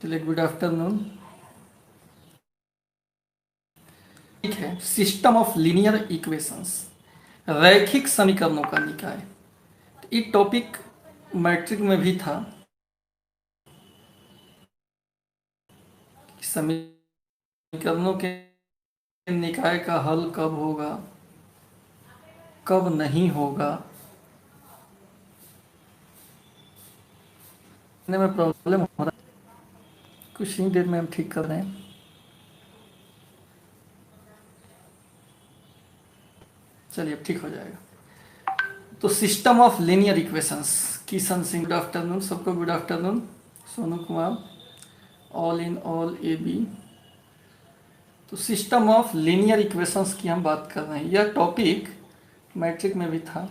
चलिए, good afternoon. ठीक है, सिस्टम ऑफ लीनियर इक्वेशंस, रैखिक समीकरणों का निकाय। ये टॉपिक मैट्रिक में भी था। समीकरणों के निकाय का हल कब होगा, कब नहीं होगा, में प्रॉब्लम हो रहा है। कुछ ही देर में हम ठीक कर रहे हैं। चलिए, अब ठीक हो जाएगा। तो system of linear equations, Kishan Singh, good afternoon सबको, good afternoon. Sonu Kumar, all in all A B. तो सिस्टम ऑफ लीनियर इक्वेशंस की हम बात कर रहे हैं। यह टॉपिक मैट्रिक में भी था,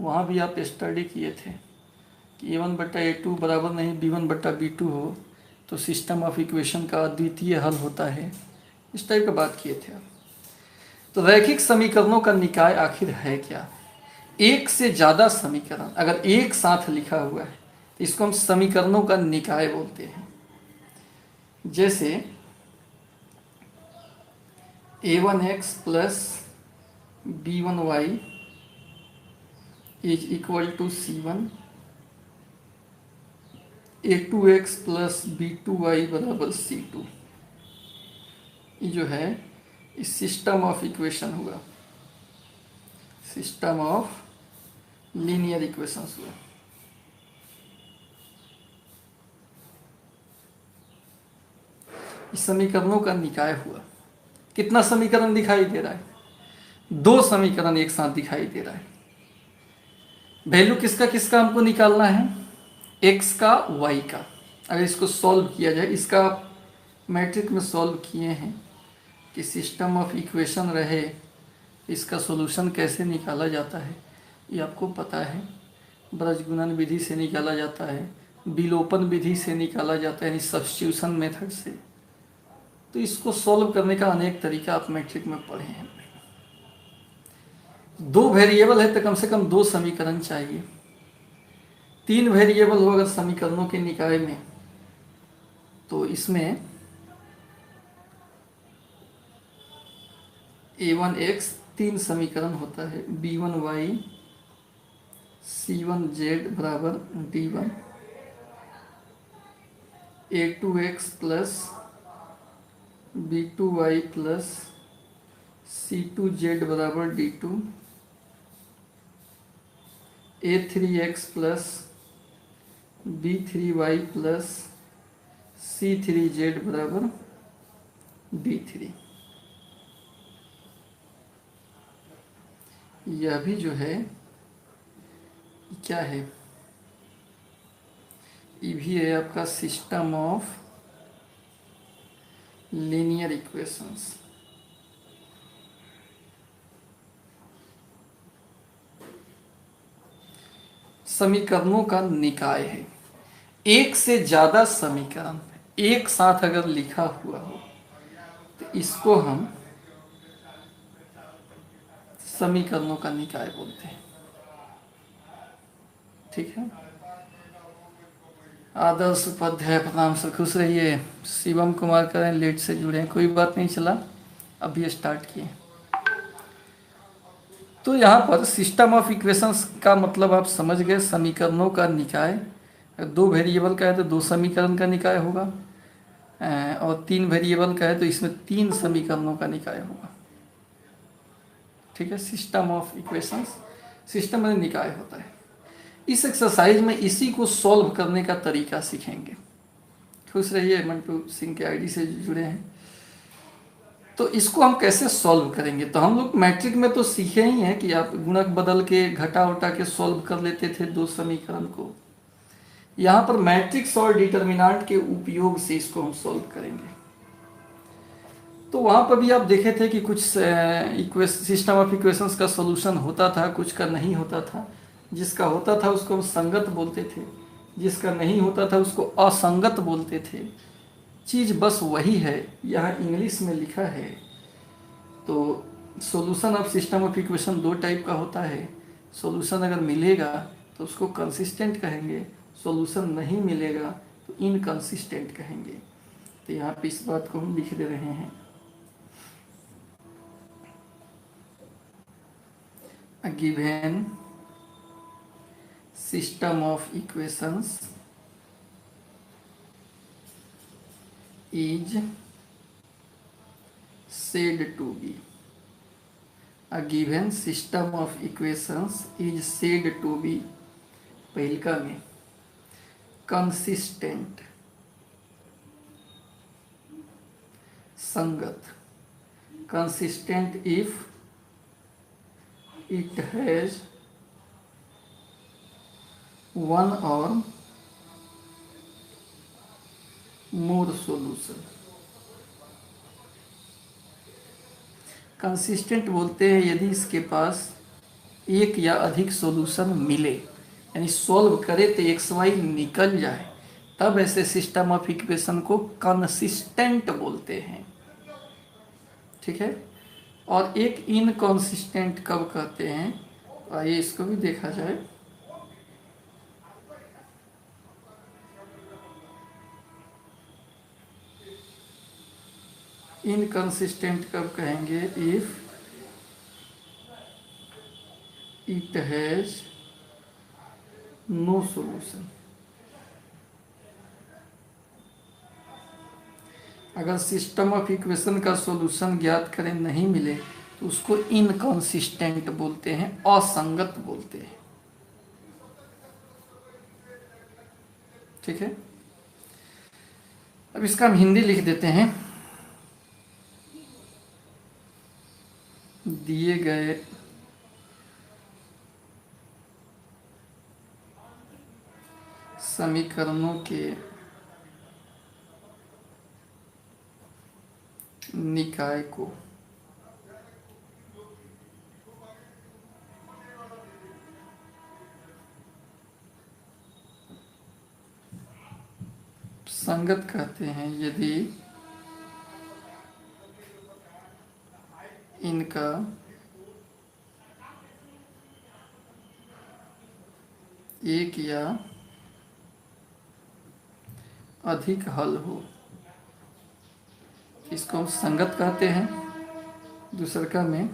वहाँ भी आप स्टडी किए थे कि a1/a2 बराबर नहीं b1/b2 हो तो सिस्टम ऑफ इक्वेशन का अद्वितीय हल होता है। इस टाइप का बात किए थे आप। तो रैखिक समीकरणों का निकाय आखिर है क्या? एक से ज़्यादा समीकरण अगर एक साथ लिखा हुआ है तो इसको हम समीकरणों का निकाय बोलते हैं। जैसे a1x plus b1y is equal to c1, a2x plus b2y बराबर c2। ये जो है इस सिस्टम ऑफ इक्वेशन हुआ, सिस्टम ऑफ लीनियर इक्वेशंस हुआ। इस समीकरणों का निकाय हुआ। कितना समीकरण दिखाई दे रहा है? दो समीकरण एक साथ दिखाई दे रहा है। वैल्यू किसका किसका हमको निकालना है? x का y का। अगर इसको सॉल्व किया जाए, इसका मैट्रिक में सॉल्व किए हैं कि सिस्टम ऑफ इक्वेशन रहे, इसका सॉल्यूशन कैसे निकाला जाता है ये आपको पता है। ब्रजगुणन विधि से निकाला जाता है, विलोपन विधि से निकाला जाता है, यानी सब्स्टिट्यूशन मेथड से। तो इसको सॉल्व करने का अनेक तरीका आप मैट्रिक में पढ़े हैं। दो वेरिएबल है तो कम से कम दो समीकरण चाहिए। तीन वेरिएबल हो अगर समीकरणों के निकाय में तो इसमें a1x तीन समीकरण होता है, b1y c1z बराबर d1, a2x plus b2y plus c2z बराबर d2, a3x plus b3y plus c3z बराबर d3। यह भी जो है क्या है, ये भी है आपका सिस्टम ऑफ लीनियर इक्वेशंस। समीकरणों का निकाय है। एक से ज्यादा समीकरण एक साथ अगर लिखा हुआ हो तो इसको हम समीकरणों का निकाय बोलते हैं। ठीक है। आदर्श उपाध्याय, प्रणाम सर, खुश रहिए। शिवम कुमार करें, लेट से जुड़े हैं, कोई बात नहीं, चला अभी स्टार्ट किए। तो यहाँ पर सिस्टम ऑफ इक्वेशंस का मतलब आप समझ गए, समीकरणों का निकाय। दो वेरिएबल का है तो दो समीकरण का निकाय होगा, और तीन वेरिएबल का है तो इसमें तीन समीकरणों का निकाय होगा। ठीक है, सिस्टम ऑफ इक्वेशंस, सिस्टम में निकाय होता है। इस एक्सरसाइज में इसी को सॉल्व करने का तरीका सीखेंगे। खुश रहिए, मंटू सिंह के आईडी से जुड़े हैं। तो इसको हम कैसे सॉल्व करेंगे? तो हम लोग मैट्रिक में तो सीखे ही हैं कि आप गुणक बदल के घटा उटा के सॉल्व कर लेते थे दो समीकरण को। यहाँ पर मैट्रिक्स और डिटर्मिनेंट के उपयोग से इसको हम सॉल्व करेंगे। तो वहाँ पर भी आप देखे थे कि कुछ सिस्टम ऑफ इक्वेशंस का सॉल्यूशन होता था, कुछ का नहीं होता था। जिसका होता था उसको हम संगत बोलते थे, जिसका नहीं होता था उसको असंगत बोलते थे। चीज़ बस वही है, यहाँ इंग्लिश में लिखा है। तो solution of system of equation दो टाइप का होता है। सॉल्यूशन अगर मिलेगा तो उसको कंसिस्टेंट कहेंगे, सॉल्यूशन नहीं मिलेगा तो इनकंसिस्टेंट कहेंगे। तो यहाँ पे इस बात को हम लिख दे रहे हैं। A given system of equations is said to be, a given system of equations is said to be, पहिलका में consistent, संगत, consistent if it has one or more solution। Consistent बोलते हैं यदि इसके पास एक या अधिक सॉल्यूशन मिले, यानी सॉल्व करे तो एक्स वाई निकल जाए, तब ऐसे सिस्टम ऑफ इक्वेशन को कंसिस्टेंट बोलते हैं। ठीक है। और एक इनकंसिस्टेंट कब कहते हैं, आइए इसको भी देखा जाए। इनकंसिस्टेंट कब कहेंगे, if it has no solution. अगर सिस्टम ऑफ इक्वेशन का सॉल्यूशन ज्ञात करें नहीं मिले तो उसको इनकंसिस्टेंट बोलते हैं, असंगत बोलते हैं। ठीक है। अब इसका हम हिंदी लिख देते हैं। दिए गए समीकरणों के निकाय को संगत कहते हैं यदि इनका एक या अधिक हल हो। इसको हम संगत कहते हैं। दूसरका में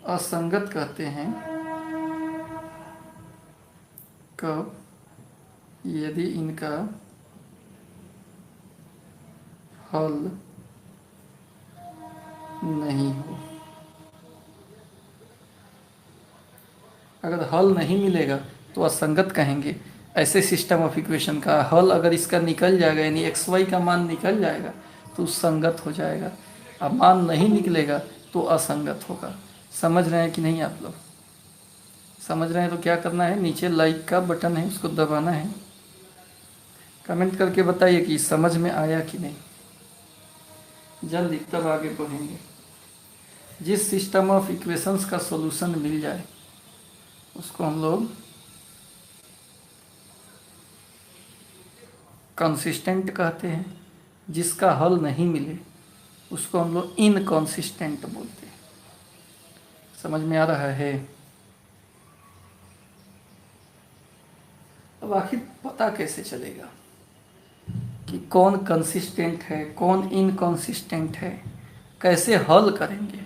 असंगत कहते हैं कब, यदि इनका हल नहीं हो। अगर हल नहीं मिलेगा तो असंगत कहेंगे। ऐसे सिस्टम ऑफ इक्वेशन का हल अगर इसका निकल जाएगा, यानी एक्स वाई का मान निकल जाएगा तो संगत हो जाएगा। अब मान नहीं निकलेगा तो असंगत होगा। समझ रहे हैं कि नहीं आप लोग? समझ रहे हैं तो क्या करना है, नीचे लाइक का बटन है उसको दबाना है। कमेंट करके बताइए कि समझ में आया कि नहीं, जल्दी, तब आगे बढ़ेंगे। जिस सिस्टम ऑफ इक्वेशंस का सॉल्यूशन मिल जाए उसको हम लोग कंसिस्टेंट कहते हैं। जिसका हल नहीं मिले उसको हम लोग इनकंसिस्टेंट बोलते हैं। समझ में आ रहा है? अब आखिर पता कैसे चलेगा कि कौन कंसिस्टेंट है कौन इनकंसिस्टेंट है, कैसे हल करेंगे?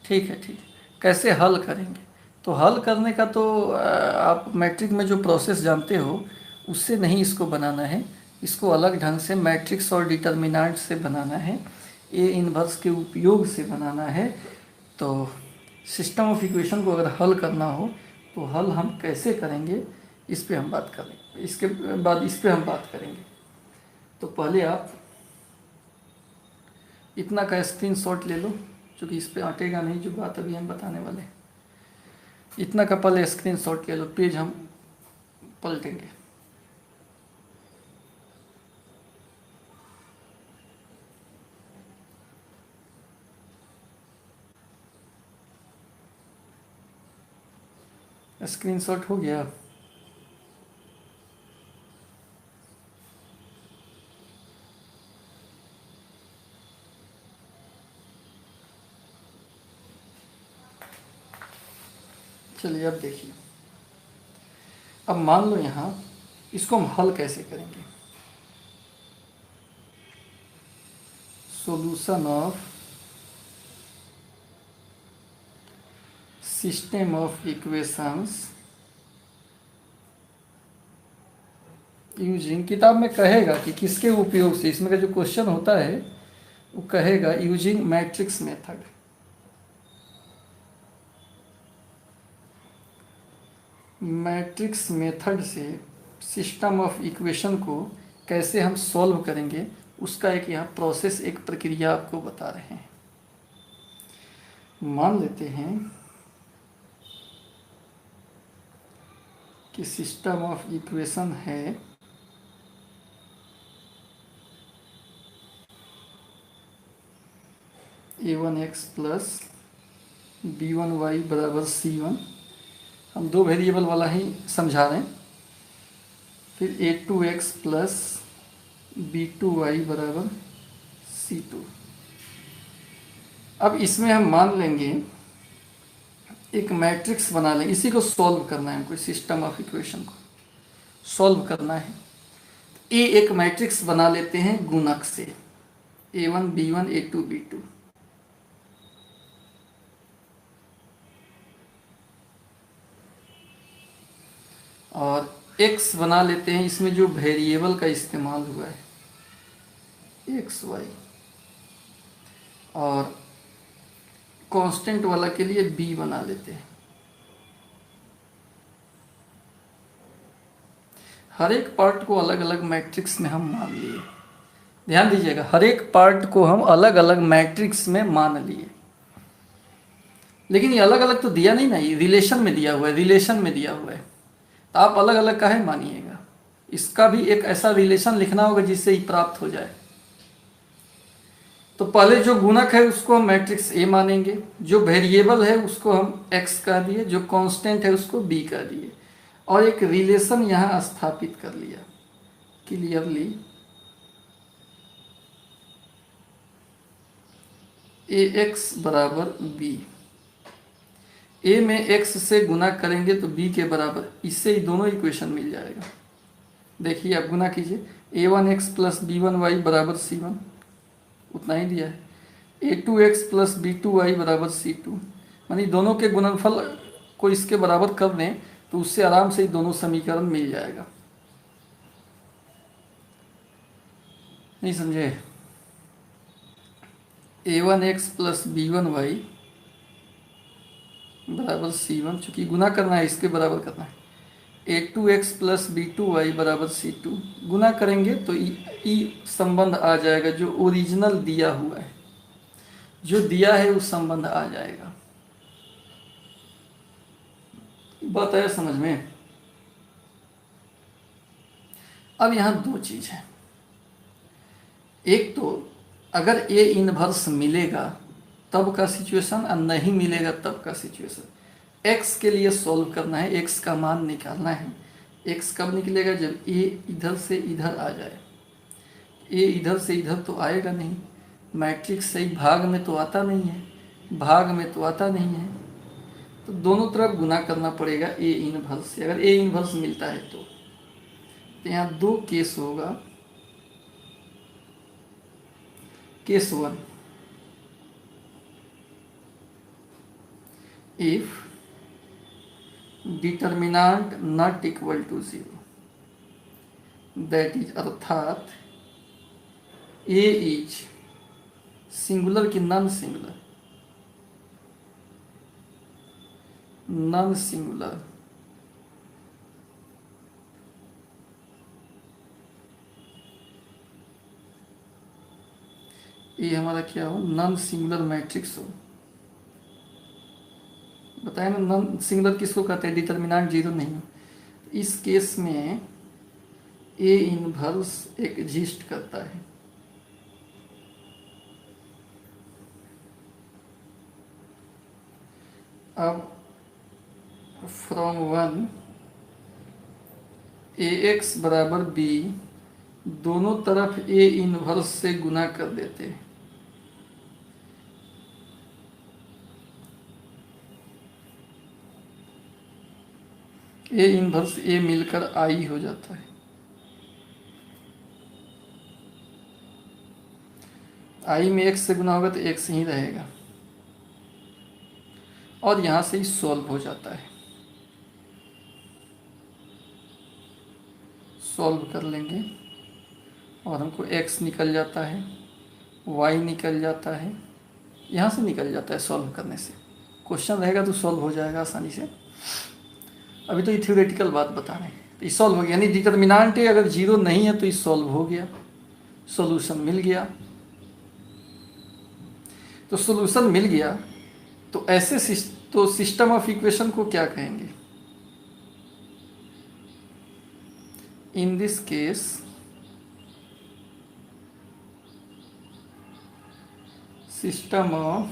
ठीक है, ठीक है, कैसे हल करेंगे? तो हल करने का तो आप मैट्रिक में जो प्रोसेस जानते हो उससे नहीं इसको बनाना है। इसको अलग ढंग से मैट्रिक्स और डिटर्मिनेंट से बनाना है, ए इनवर्स के उपयोग से बनाना है। तो सिस्टम ऑफ इक्वेशन को अगर हल करना हो तो हल हम कैसे करेंगे इस पे हम बात करेंगे, इसके बाद इस पे हम बात करेंगे। तो पहले आप इतना का स्क्रीनशॉट ले लो, क्योंकि इस पे अटेगा नहीं जो बात अभी हम बताने वाले हैं। इतना का पहले स्क्रीनशॉट ले लो, पेज हम पलटेंगे। स्क्रीनशॉट हो गया? चलिए अब देखिए, अब मान लो यहाँ इसको हम हल कैसे करेंगे। Solution of system of equations using, किताब में कहेगा कि किसके उपयोग से, इसमें का जो क्वेश्चन होता है वो कहेगा using matrix method. Matrix method से सिस्टम ऑफ इक्वेशन को कैसे हम सॉल्व करेंगे, उसका एक यहाँ प्रोसेस, एक प्रक्रिया आपको बता रहे हैं। मान लेते हैं कि सिस्टम ऑफ इक्वेशन है a1x प्लस b1y बराबर c1, हम दो वेरिएबल वाला ही समझा रहे हैं। फिर a2x प्लस b2y बराबर c2। अब इसमें हम मान लेंगे एक मैट्रिक्स बना लें, इसी को सॉल्व करना है हमको, सिस्टम ऑफ इक्वेशन को सॉल्व करना है। ए एक मैट्रिक्स बना लेते हैं गुणक से, a1 b1 a2 b2। और x बना लेते हैं, इसमें जो वेरिएबल का इस्तेमाल हुआ है एक्स वाई, और कांस्टेंट वाला के लिए b बना लेते हैं। हर एक पार्ट को अलग अलग मैट्रिक्स में हम मान लिए, ध्यान दीजिएगा, हर एक पार्ट को हम अलग अलग मैट्रिक्स में मान लिए। लेकिन ये अलग अलग तो दिया नहीं ना, ये रिलेशन में दिया हुआ है, रिलेशन में दिया हुआ है, तो आप अलग अलग काहे मानिएगा। इसका भी एक ऐसा रिलेशन लिखना होगा जिससे ही प्राप्त हो जाए। तो पहले जो गुणक है उसको हम मैट्रिक्स ए मानेंगे, जो वेरिएबल है उसको हम एक्स कह दिए, जो कांस्टेंट है उसको बी कह दिए, और एक रिलेशन यहाँ स्थापित कर लिया क्लियरली। ए एक्स बराबर बी, ए में एक्स से गुना करेंगे तो बी के बराबर, इससे ही दोनों इक्वेशन मिल जाएगा। देखिए आप गुना कीजिए, a1x प्लस b1y बराबर c1, उतना ही दिया है। a2x प्लस b2y बराबर c2, मानी दोनों के गुणनफल को इसके बराबर कर दें तो उससे आराम से ही दोनों समीकरण मिल जाएगा। नहीं समझे? a1x प्लस b1y बराबर c1, चूंकि गुना करना है इसके बराबर करना है। a2x प्लस b2y बराबर c2, गुना करेंगे तो ई संबंध आ जाएगा, जो ओरिजिनल दिया हुआ है, जो दिया है उस संबंध आ जाएगा। बात आया समझ में? अब यहाँ दो चीज है, एक तो अगर ए इनवर्स मिलेगा तब का सिचुएशन, और नहीं मिलेगा तब का सिचुएशन। एक्स के लिए सॉल्व करना है, एक्स का मान निकालना है। एक्स कब निकलेगा? जब ए इधर से इधर आ जाए। ए इधर से इधर तो आएगा नहीं, मैट्रिक्स सही भाग में तो आता नहीं है, भाग में तो आता नहीं है, तो दोनों तरफ गुना करना पड़ेगा ए इनवर्स से, अगर ए इनवर्स मिलता है तो। यहाँ दो केस होगा। Case one, if determinant not equal to 0, that is अर्थात ए इज सिंगुलर की नॉन सिंगुलर, नॉन सिंगुलर, ये हमारा क्या हो? नॉन सिंगुलर मैट्रिक्स हो। बताया ना, नॉन सिंगुलर किसको कहते हैं? डिटर्मिनेंट जीरो नहीं हो। इस केस में ए इनवर्स एग्जिस्ट करता है। अब फ्रॉम 1 ए एक्स बराबर बी, दोनों तरफ ए इनवर्स से गुना कर देते हैं। ए इनवर्स ए मिलकर आई हो जाता है। आई में एक्स से गुना होगा तो एक्स ही रहेगा और यहाँ से ही सॉल्व हो जाता है। सॉल्व कर लेंगे और हमको x निकल जाता है, y निकल जाता है, यहाँ से निकल जाता है सॉल्व करने से। क्वेश्चन रहेगा तो सॉल्व हो जाएगा आसानी से। अभी तो ये थ्योरेटिकल बात बता रहे हैं। तो ये सॉल्व हो गया, यानी डिटर्मिनांट है अगर जीरो नहीं है तो ये सॉल्व हो गया, सॉल्यूशन मिल गया। तो सॉल्यूशन मिल गया तो ऐसे तो सिस्टम ऑफ इक्वेशन को क्या कहेंगे? In this case system of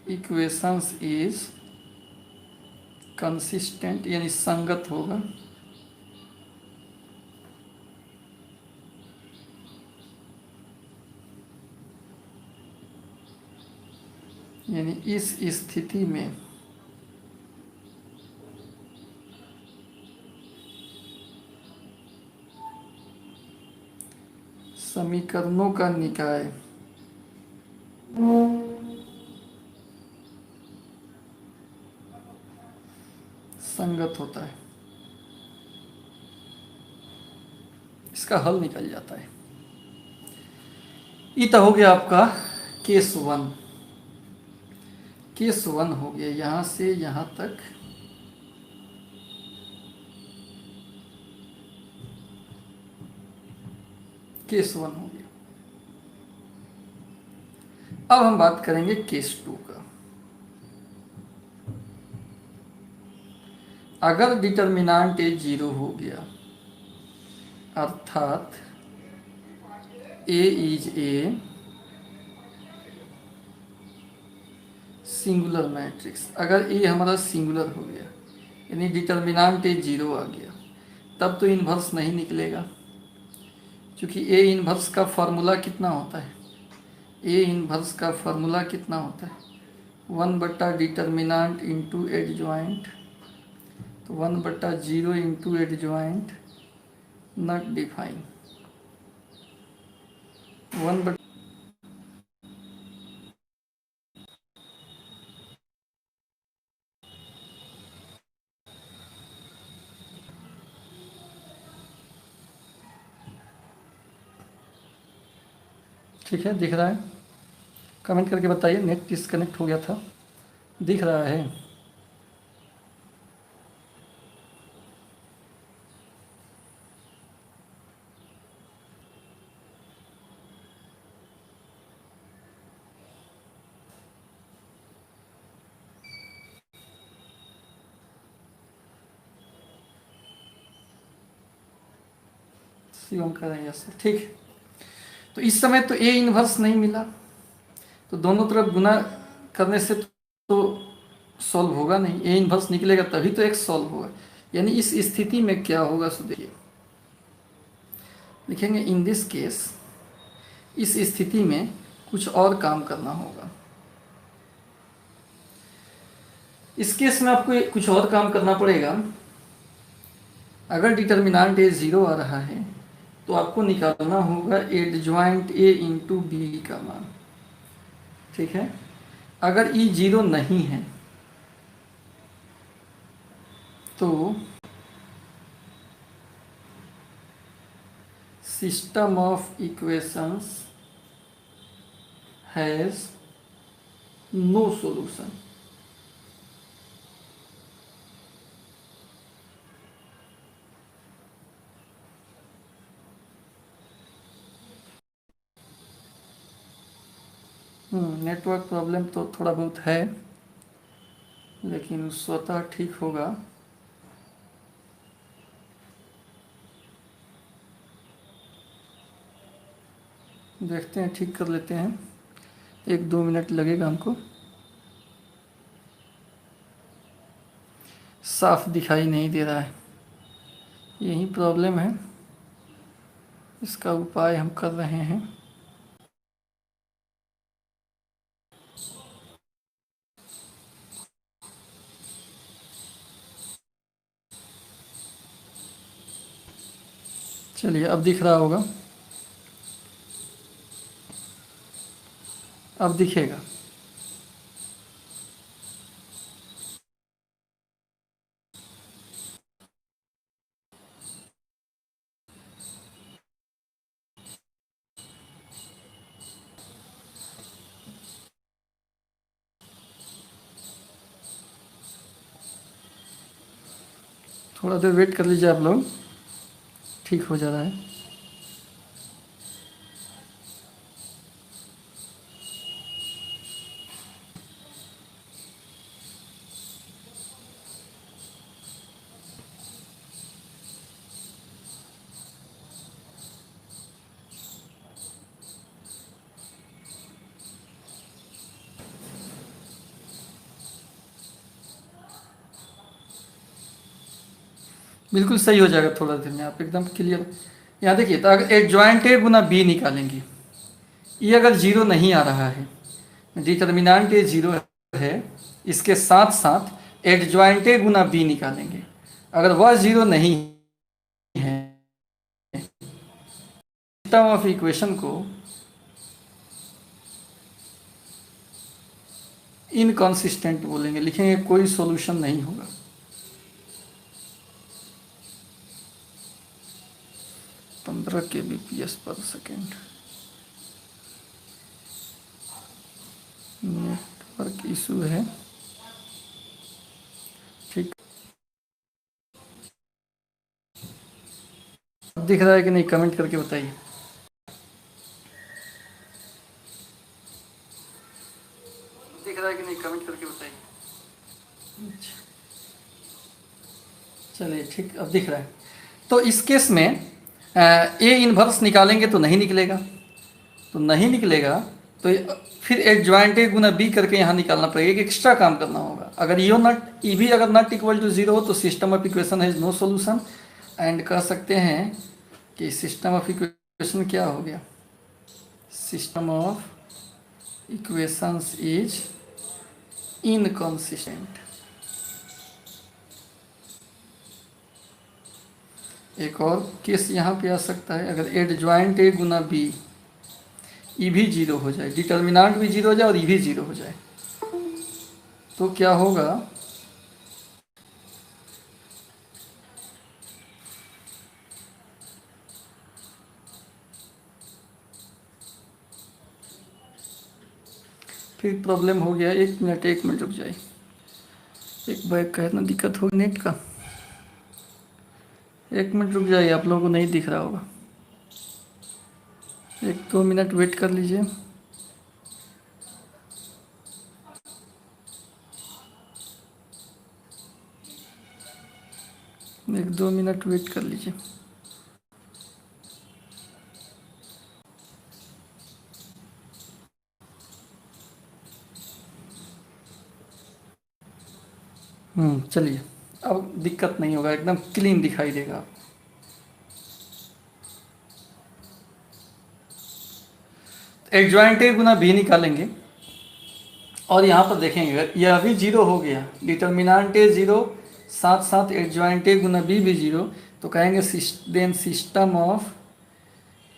equations is consistent, यानी संगत होगा। यानी इस स्थिति में समीकरणों का निकाय संगत होता है, इसका हल निकल जाता है। ये तो हो गया आपका केस वन। केस वन हो गया यहाँ से यहाँ तक। केस वन हो गया। अब हम बात करेंगे केस टू का। अगर डिटर्मिनांट ए जीरो हो गया अर्थात A is a singular matrix, अगर ए हमारा सिंगुलर हो गया यानी डिटर्मिनांट ए जीरो आ गया, तब तो इन्वर्स नहीं निकलेगा, क्योंकि ए इन्वर्स का फॉर्मूला कितना होता है? ए इन्वर्स का फॉर्मूला कितना होता है? 1/डिटर्मिनांट इंटू एडजॉइंट, तो 1/0 इंटू एडजॉइंट नॉट डिफाइन। 1 ठीक है, दिख रहा है? कमेंट करके बताइए, नेट डिस्कनेक्ट हो गया था। दिख रहा है? शिवम कर रहे हैं यस, ठीक। तो इस समय तो ए इन्वर्स नहीं मिला, तो दोनों तरफ गुना करने से तो सॉल्व होगा नहीं, ए इन्वर्स निकलेगा तभी तो एक्स सॉल्व होगा। यानी इस स्थिति में क्या होगा, सो देखिए लिखेंगे इन दिस केस, इस स्थिति में कुछ और काम करना होगा। इस केस में आपको कुछ और काम करना पड़ेगा। अगर डिटर्मिनांट ए जीरो आ रहा है तो आपको निकालना होगा एडजॉइंट ए इंटू बी का मान, ठीक है। अगर ई जीरो नहीं है तो system of equations has no solution. Network problem तो थोड़ा बहुत है, लेकिन स्वतः ठीक होगा। देखते हैं, ठीक कर लेते हैं, 1-2 मिनट लगेगा हमको। साफ दिखाई नहीं दे रहा है, यही प्रॉब्लम है, इसका उपाय हम कर रहे हैं। चलिए अब दिख रहा होगा, अब दिखेगा। थोड़ा देर वेट कर लीजिए आप लोग, ठीक हो जा रहा है। बिल्कुल सही हो जाएगा थोड़ा देर में, आप एकदम क्लियर। यहाँ देखिए, तो अगर एडजॉइंट ए गुना बी निकालेंगे, ये अगर जीरो नहीं आ रहा है, डिटर्मिनांट ए जीरो है, इसके साथ साथ एडजॉइंट ए गुना बी निकालेंगे, अगर वह जीरो नहीं है, सिस्टम ऑफ इक्वेशन को इनकॉन्सिस्टेंट बोलेंगे, लिखेंगे कोई सॉल्यूशन नहीं होगा। पंद्रह kbps पर सेकेंड, नेटवर्क इशू है, ठीक। दिख रहा है कि नहीं, कमेंट करके बताइए। दिख रहा है कि नहीं, कमेंट करके बताइए। चलिए ठीक, अब दिख रहा है। तो इस केस में ए इनवर्स निकालेंगे तो नहीं निकलेगा, तो नहीं निकलेगा, तो फिर एडजॉइंट ए गुना बी करके यहाँ निकालना पड़ेगा, एक एक्स्ट्रा काम करना होगा। अगर यो नॉट ई भी अगर नॉट इक्वल टू जीरो हो तो system of equation has no solution, and कह सकते हैं कि सिस्टम ऑफ इक्वेशन क्या हो गया, system of equations is inconsistent. एक और केस यहाँ पे आ सकता है, अगर एडजॉइंट ए गुना बी, ई भी जीरो हो जाए, डिटर्मिनांट भी जीरो हो जाए और ई भी जीरो हो जाए, तो क्या होगा, फिर प्रॉब्लम हो गया। एक मिनट रुक जाए, एक बैग का इतना दिक्कत हो नेट का, एक मिनट रुक जाइए, आप लोगों को नहीं दिख रहा होगा, एक दो मिनट वेट कर लीजिए। एक दो मिनट वेट कर लीजिए। चलिए, अब दिक्कत नहीं होगा, एकदम क्लीन दिखाई देगा। एडजॉइंट ए गुना बी निकालेंगे और यहाँ पर देखेंगे, अगर यह भी जीरो हो गया, डिटर्मिनांट ए जीरो, साथ साथ एडजॉइंट ए गुना बी भी जीरो, तो कहेंगे then system of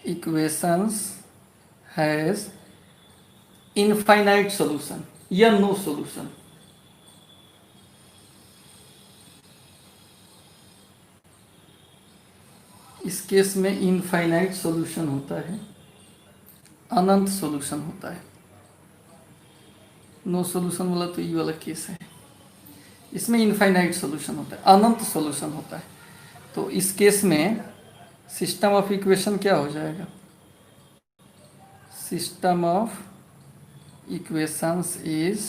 equations has infinite solution या नो सॉल्यूशन। इस केस में इनफाइनाइट सॉल्यूशन होता है, अनंत सॉल्यूशन होता है। नो सॉल्यूशन वाला तो ये वाला केस है, इसमें इनफाइनाइट सॉल्यूशन होता है, अनंत सॉल्यूशन होता है। तो इस केस में सिस्टम ऑफ इक्वेशन क्या हो जाएगा, system of equations is,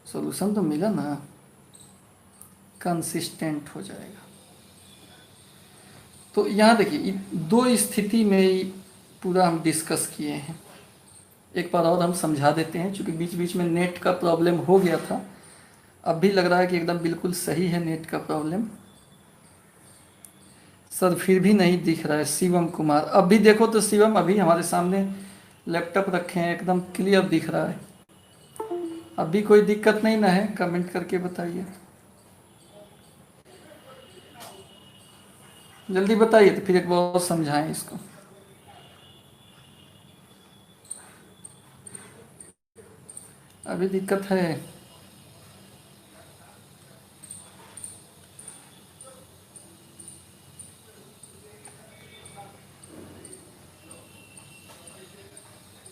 solution तो मिला ना, कंसिस्टेंट हो जाएगा। तो यहाँ देखिए, दो स्थिति में पूरा हम डिस्कस किए हैं, एक बार और हम समझा देते हैं, क्योंकि बीच बीच में नेट का प्रॉब्लम हो गया था, अब भी लग रहा है कि एकदम बिल्कुल सही है नेट का प्रॉब्लम। सर फिर भी नहीं दिख रहा है, शिवम कुमार, अब भी देखो तो शिवम, अभी हमारे सामने लैपटॉप रखे हैं, एकदम क्लियर दिख रहा है। अब भी कोई दिक्कत नहीं ना है, कमेंट करके बताइए। जल्दी बताइए तो फिर एक बार और समझाएं इसको। अभी दिक्कत है।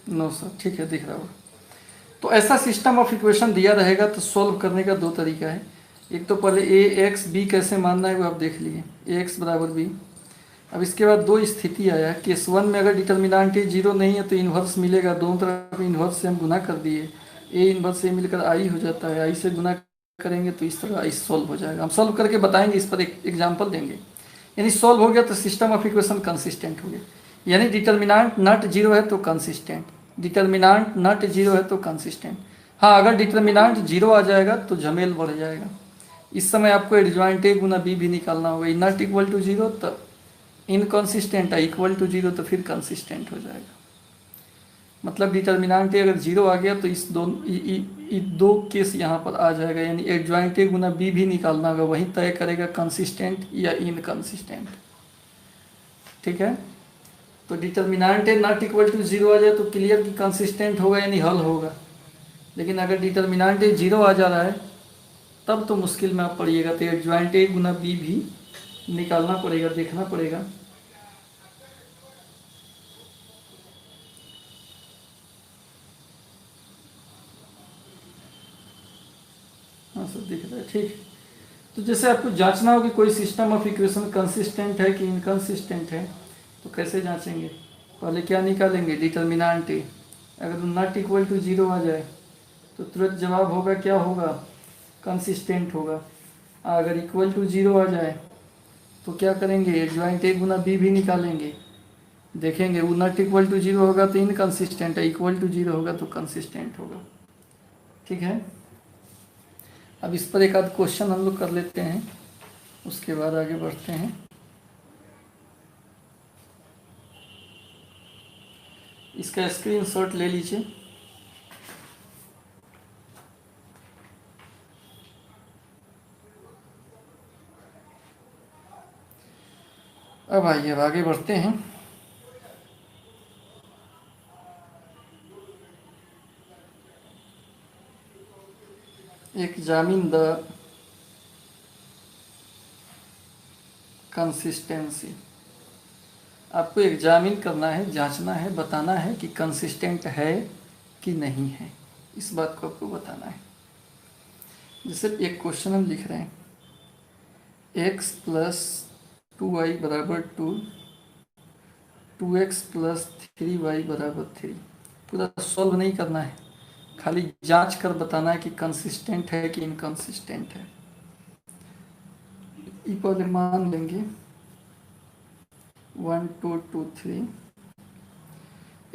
नो सर, ठीक है, दिख रहा होगा। तो ऐसा सिस्टम ऑफ इक्वेशन दिया रहेगा तो सॉल्व करने का दो तरीका है। एक तो पहले ए एक्स बी कैसे मानना है वो आप देख लिए, ए एक्स बराबर बी। अब इसके बाद दो स्थिति आया, केस वन में अगर डिटर्मिनांट ए जीरो नहीं है तो इन्वर्स मिलेगा, दोनों तरफ इन्वर्स से हम गुना कर दिए, ए इन्वर्स ए मिलकर आई हो जाता है, आई से गुना करेंगे तो इस तरह आई सॉल्व हो जाएगा। हम सॉल्व करके बताएंगे, इस पर एक एग्जाम्पल देंगे। यानी सॉल्व हो गया तो सिस्टम ऑफ इक्वेशन कंसिस्टेंट हो गया। यानी डिटर्मिनांट नॉट जीरो है तो कंसिस्टेंट, डिटर्मिनांट नॉट जीरो है तो कंसिस्टेंट। हाँ, अगर डिटर्मिनांट जीरो आ जाएगा तो झमेल बढ़ जाएगा। इस समय आपको एडजॉइंट ए गुना बी भी निकालना होगा। नॉट इक्वल टू जीरो तो इनकंसिस्टेंट है, इक्वल टू जीरो तो फिर कंसिस्टेंट हो जाएगा। मतलब डिटर्मिनांट ए अगर जीरो आ गया तो इस दो केस यहाँ पर आ जाएगा। यानी एडजॉइंट ए गुना बी भी निकालना होगा, वही तय करेगा कंसिस्टेंट या इनकंसिस्टेंट। ठीक है, तो determinant A not equal to zero आ जाए तो क्लियर कि कंसिस्टेंट होगा, यानी हल होगा। लेकिन अगर डिटर्मिनांट ए जीरो आ जा रहा है तब तो मुश्किल में आप पड़िएगा, तो एडजॉइंट ए गुना बी भी निकालना पड़ेगा, देखना पड़ेगा। हाँ सर, दिख रहा है, ठीक। तो जैसे आपको जांचना हो कि कोई सिस्टम ऑफ इक्वेशन कंसिस्टेंट है कि इनकंसिस्टेंट है, तो कैसे जांचेंगे? पहले क्या निकालेंगे? डिटर्मिनांट ए। अगर नॉट इक्वल टू जीरो आ जाए तो तुरंत जवाब होगा, क्या होगा? कंसिस्टेंट होगा। अगर इक्वल टू जीरो आ जाए तो क्या करेंगे? एडजॉइंट ए गुना बी भी निकालेंगे, देखेंगे वो नॉट इक्वल टू जीरो होगा तो इनकंसिस्टेंट है, इक्वल टू जीरो होगा तो कंसिस्टेंट होगा। ठीक है, अब इस पर एक आध क्वेश्चन हम लोग कर लेते हैं, उसके बाद आगे बढ़ते हैं। इसका स्क्रीनशॉट ले लीजिए। अब आइए, अब आगे बढ़ते हैं। Examine the consistency. आपको एग्जामिन करना है, जांचना है, बताना है कि कंसिस्टेंट है कि नहीं है, इस बात को आपको बताना है। जैसे एक क्वेश्चन हम लिख रहे हैं, x प्लस 2y बराबर 2, 2x प्लस 3y बराबर 3। पूरा सॉल्व नहीं करना है, खाली जांच कर बताना है कि कंसिस्टेंट है कि इनकंसिस्टेंट है। ई पहले मान लेंगे 1 2 2 3,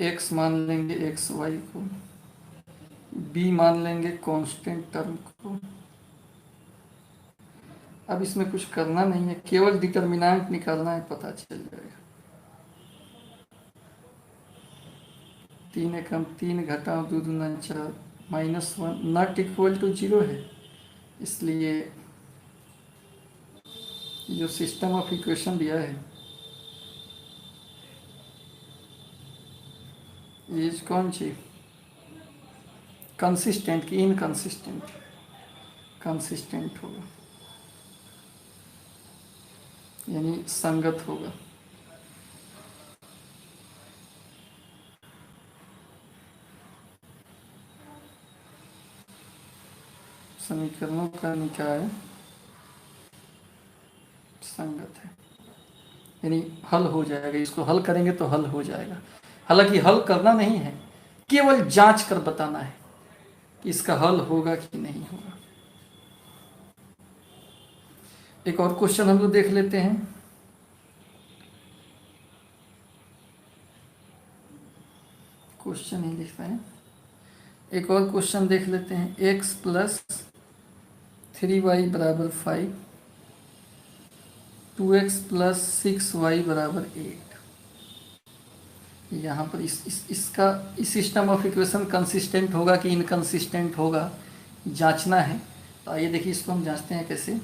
x मान लेंगे एक्स वाई को, b मान लेंगे कांस्टेंट टर्म को। अब इसमें कुछ करना नहीं है, केवल डिटर्मिनेंट निकालना है, पता चल जाएगा। 3 एकम 3 घटाओ 2 दूना 4, -1 नॉट इक्वल टू जीरो है, इसलिए जो सिस्टम ऑफ इक्वेशन दिया है ये कौन सी कंसिस्टेंट की इनकंसिस्टेंट? कंसिस्टेंट होगा, यानी संगत होगा। समीकरणों का निकाय संगत है, यानी हल हो जाएगा। इसको हल करेंगे तो हल हो जाएगा। हालांकि हल करना नहीं है, केवल जांच कर बताना है कि इसका हल होगा कि नहीं होगा। एक और क्वेश्चन हम लोग देख लेते हैं। क्वेश्चन ही लिख रहे हैं, एक और क्वेश्चन देख लेते हैं। x प्लस 3y बराबर 5, 2x प्लस 6y बराबर 8। यहाँ पर इसका इस सिस्टम ऑफ इक्वेशन कंसिस्टेंट होगा कि इनकंसिस्टेंट होगा, जांचना है। तो आइए देखिए, इसको हम जांचते हैं कैसे।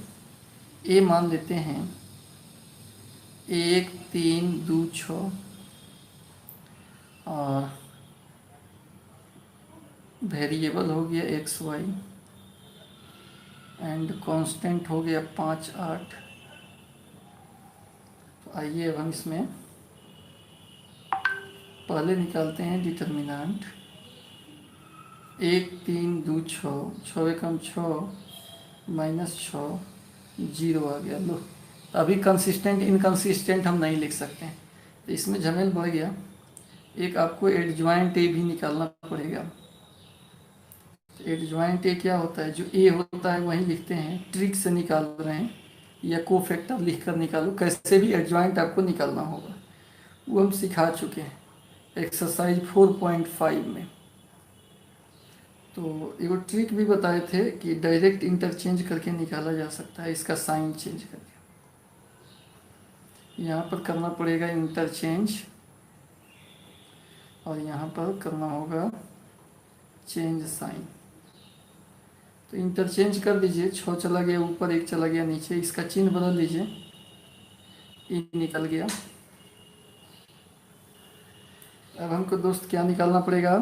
a मान लेते हैं एक, तीन, दो, छः, और वेरिएबल हो गया एक्स वाई, एंड कांस्टेंट हो गया 5, 8। तो आइए अब हम इसमें पहले निकालते हैं डिटर्मिनेंट। एक, तीन, दो, छः, छः एकम छः, माइनस छः, जीरो आ गया। लो, अभी कंसिस्टेंट इनकंसिस्टेंट हम नहीं लिख सकते हैं, तो इसमें झमेल बढ़ गया। एक आपको एडजॉइंट ए भी निकालना पड़ेगा। एडजॉइंट ए क्या होता है? जो ए होता है वही लिखते हैं, ट्रिक से निकाल रहे हैं या कोफैक्टर लिख कर निकालो, कैसे भी एडजॉइंट आपको निकालना होगा, वो हम सिखा चुके हैं एक्सरसाइज 4.5 में। तो एगो ट्रिक भी बताए थे कि डायरेक्ट इंटरचेंज करके निकाला जा सकता है, इसका साइन चेंज करके। यहाँ पर करना पड़ेगा इंटरचेंज, और यहाँ पर करना होगा चेंज साइन। तो इंटरचेंज कर दीजिए, 6 चला गया ऊपर, 1 चला गया नीचे, इसका चिन्ह बदल दीजिए, ई निकल गया। अब हमको दोस्त क्या निकालना पड़ेगा?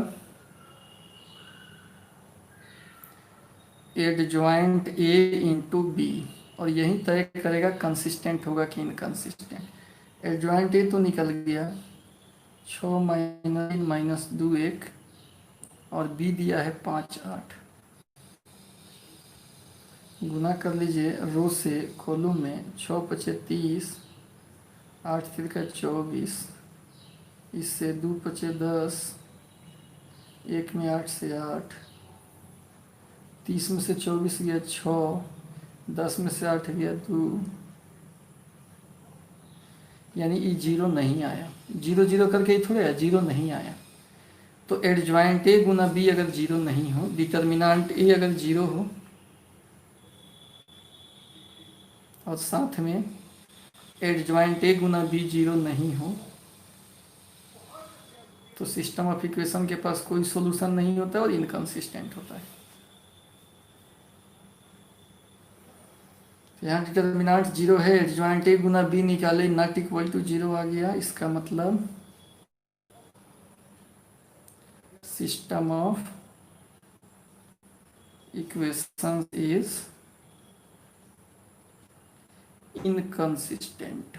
एडजॉइंट ए इंटू बी, और यही तय करेगा कंसिस्टेंट होगा कि इनकंसिस्टेंट। एडजॉइंट ए तो निकल गया, 6 माइनस माइनस 2, 1, और बी दिया है 5, 8। गुना कर लीजिए रो से कॉलम में, 6 पचे 30, 8 3 का 24, इससे 2 पचे 10, 1 में 8 से 8, 30 में से 24 गया 6, 10 में से 8 गया 2, यानी ये जीरो नहीं आया। जीरो जीरो करके ही थोड़े आया, जीरो नहीं आया। तो एडजॉइंट ए गुना बी अगर जीरो नहीं हो, डिटर्मिनेंट ए अगर जीरो हो, और साथ में एडजॉइंट ए गुना बी जीरो नहीं हो, तो सिस्टम ऑफ इक्वेशन के पास कोई सॉल्यूशन नहीं होता है और इनकंसिस्टेंट होता है। यहाँ डिटर्मिनेंट जीरो है, एडजॉइंट ए गुना बी निकाले, नॉट इक्वल टू जीरो आ गया। इसका मतलब system of equation is inconsistent.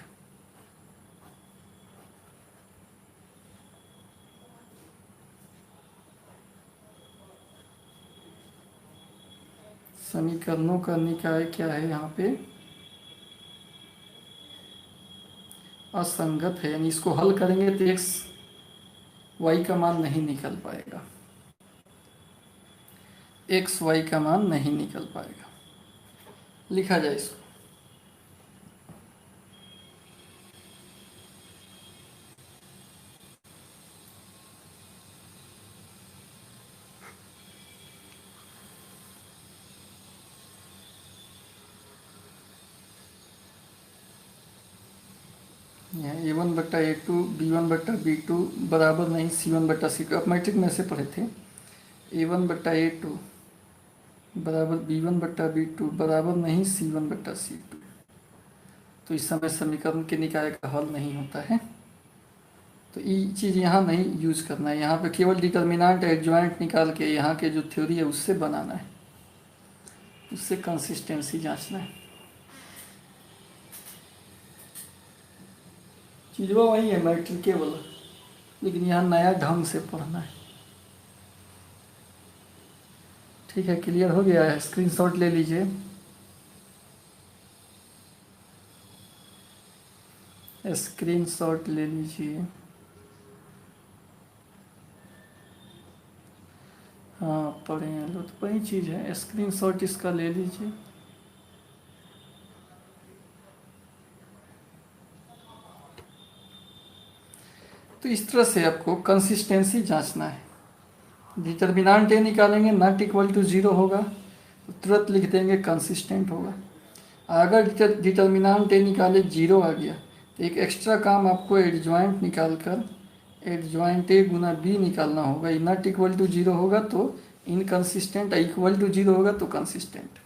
समीकरणों का निकाय क्या है? यहाँ पे असंगत है, यानी इसको हल करेंगे तो एक्स वाई का मान नहीं निकल पाएगा, एक्स वाई का मान नहीं निकल पाएगा। लिखा जाए इसको, ए वन बट्टा ए टू, बी वन बट्टा बी टू बराबर नहीं सी वन बट्टा सी टू। अब मैट्रिक में से पढ़े थे, ए वन बट्टा ए टू बराबर बी वन बट्टा बी टू बराबर नहीं सी वन बट्टा सी टू। तो इस समय समीकरण के निकाय का हल नहीं होता है, तो ये चीज़ यहाँ नहीं यूज करना है। यहाँ पे केवल डिटर्मिनेंट एडजॉइंट निकाल के यहाँ के जो थ्योरी है उससे बनाना है, उससे कंसिस्टेंसी जांचना है। चीज़ वो वही है मैट्रिक केवल, लेकिन यहाँ नया ढंग से पढ़ना है। ठीक है, क्लियर हो गया है? स्क्रीनशॉट ले लीजिए, स्क्रीनशॉट ले लीजिए। हाँ पढ़े हैं लो, तो वही चीज़ है, स्क्रीनशॉट इसका ले लीजिए। तो इस तरह से आपको कंसिस्टेंसी जांचना है। डिटर्मिनेंट ए निकालेंगे, नॉट इक्वल टू जीरो होगा तो तुरंत लिख देंगे कंसिस्टेंट होगा। अगर डिटर्मिनेंट ए निकाले जीरो आ गया तो एक एक्स्ट्रा काम आपको एडजॉइंट निकाल कर एडजॉइंट ए गुना बी निकालना होगा। नॉट इक्वल टू जीरो होगा तो इनकंसिस्टेंट, इक्वल टू जीरो होगा तो कंसिस्टेंट।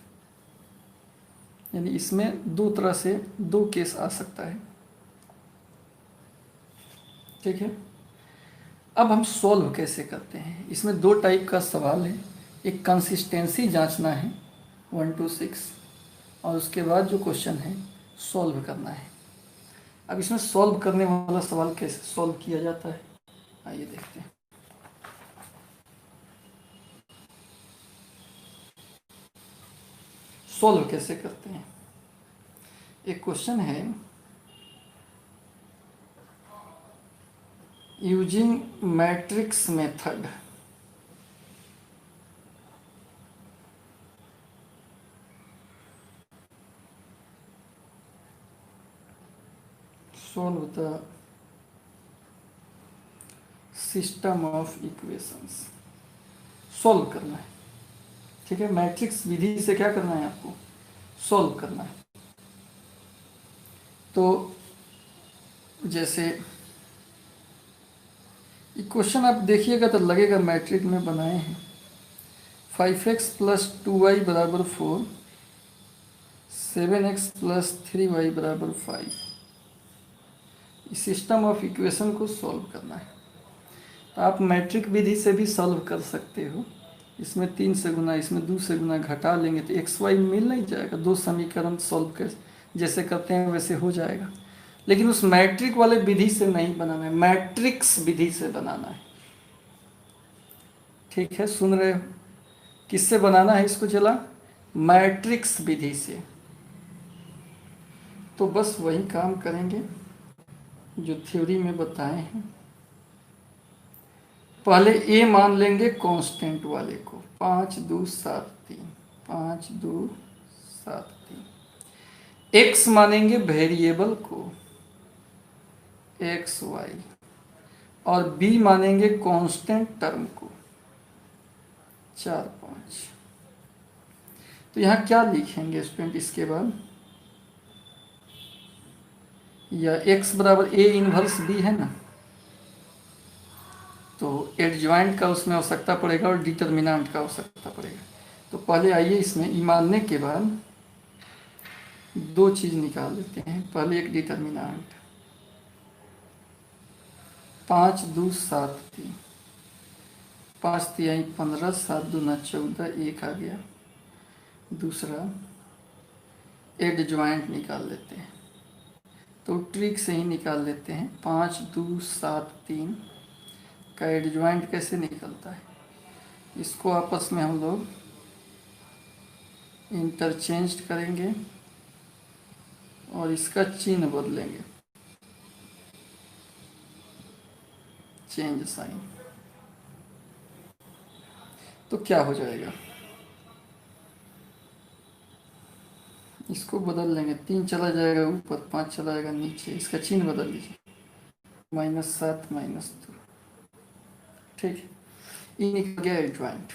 यानी इसमें दो तरह से दो केस आ सकता है। ठीक है। अब हम सॉल्व कैसे करते हैं, इसमें दो टाइप का सवाल है। एक कंसिस्टेंसी जांचना है 1 to 6, और उसके बाद जो क्वेश्चन है सॉल्व करना है। अब इसमें सॉल्व करने वाला सवाल कैसे सॉल्व किया जाता है, आइए देखते हैं। सॉल्व कैसे करते हैं, एक क्वेश्चन है using matrix method. Solve the system of equations, solve करना है। ठीक है, मैट्रिक्स विधि से क्या करना है, आपको सॉल्व करना है। तो जैसे इक्वेशन आप देखिएगा तो लगेगा मैट्रिक में बनाए हैं। 5x + 2y = 4, 7x + 3y = 5। इस सिस्टम ऑफ इक्वेशन को सॉल्व करना है। तो आप मैट्रिक विधि से भी सॉल्व कर सकते हो। इसमें 3 से गुना, इसमें 2 से गुना घटा लेंगे तो एक्स वाई मिल नहीं जाएगा। दो समीकरण सॉल्व कर जैसे करते हैं वैसे हो जाएगा। लेकिन उस मैट्रिक वाले विधि से नहीं बनाना है, मैट्रिक्स विधि से बनाना है। ठीक है, सुन रहे हो, किससे बनाना है इसको, चला मैट्रिक्स विधि से। तो बस वही काम करेंगे जो थ्योरी में बताए हैं। पहले ए मान लेंगे कांस्टेंट वाले को, 5 2 7 3, 5 2 7 3। एक्स मानेंगे वेरिएबल को एक्स वाई, और बी मानेंगे कांस्टेंट टर्म को 4 5। तो यहाँ क्या लिखेंगे स्टूडेंट इसके बाद, या x बराबर ए इनवर्स बी है ना, तो एडजॉइंट का उसमें आवश्यकता पड़ेगा और डिटर्मिनेंट का आवश्यकता पड़ेगा। तो पहले आइए इसमें ई मानने के बाद दो चीज़ निकाल लेते हैं। पहले एक डिटर्मिनेंट 5 2 7 3, 5 3 15, 7 2 14, 1 आ गया। दूसरा एडजॉइंट निकाल लेते हैं, तो ट्रिक से ही निकाल लेते हैं। 5 2 7 3 का एडजॉइंट कैसे निकलता है, इसको आपस में हम लोग इंटरचेंज करेंगे और इसका चिन्ह बदलेंगे, चेंज साइन। तो क्या हो जाएगा, इसको बदल लेंगे, 3 चला जाएगा ऊपर, 5 चला जाएगा नीचे, इसका चिन्ह बदल लीजिए, -7 -2। ठीक है, ये निकल गया एडजॉइंट।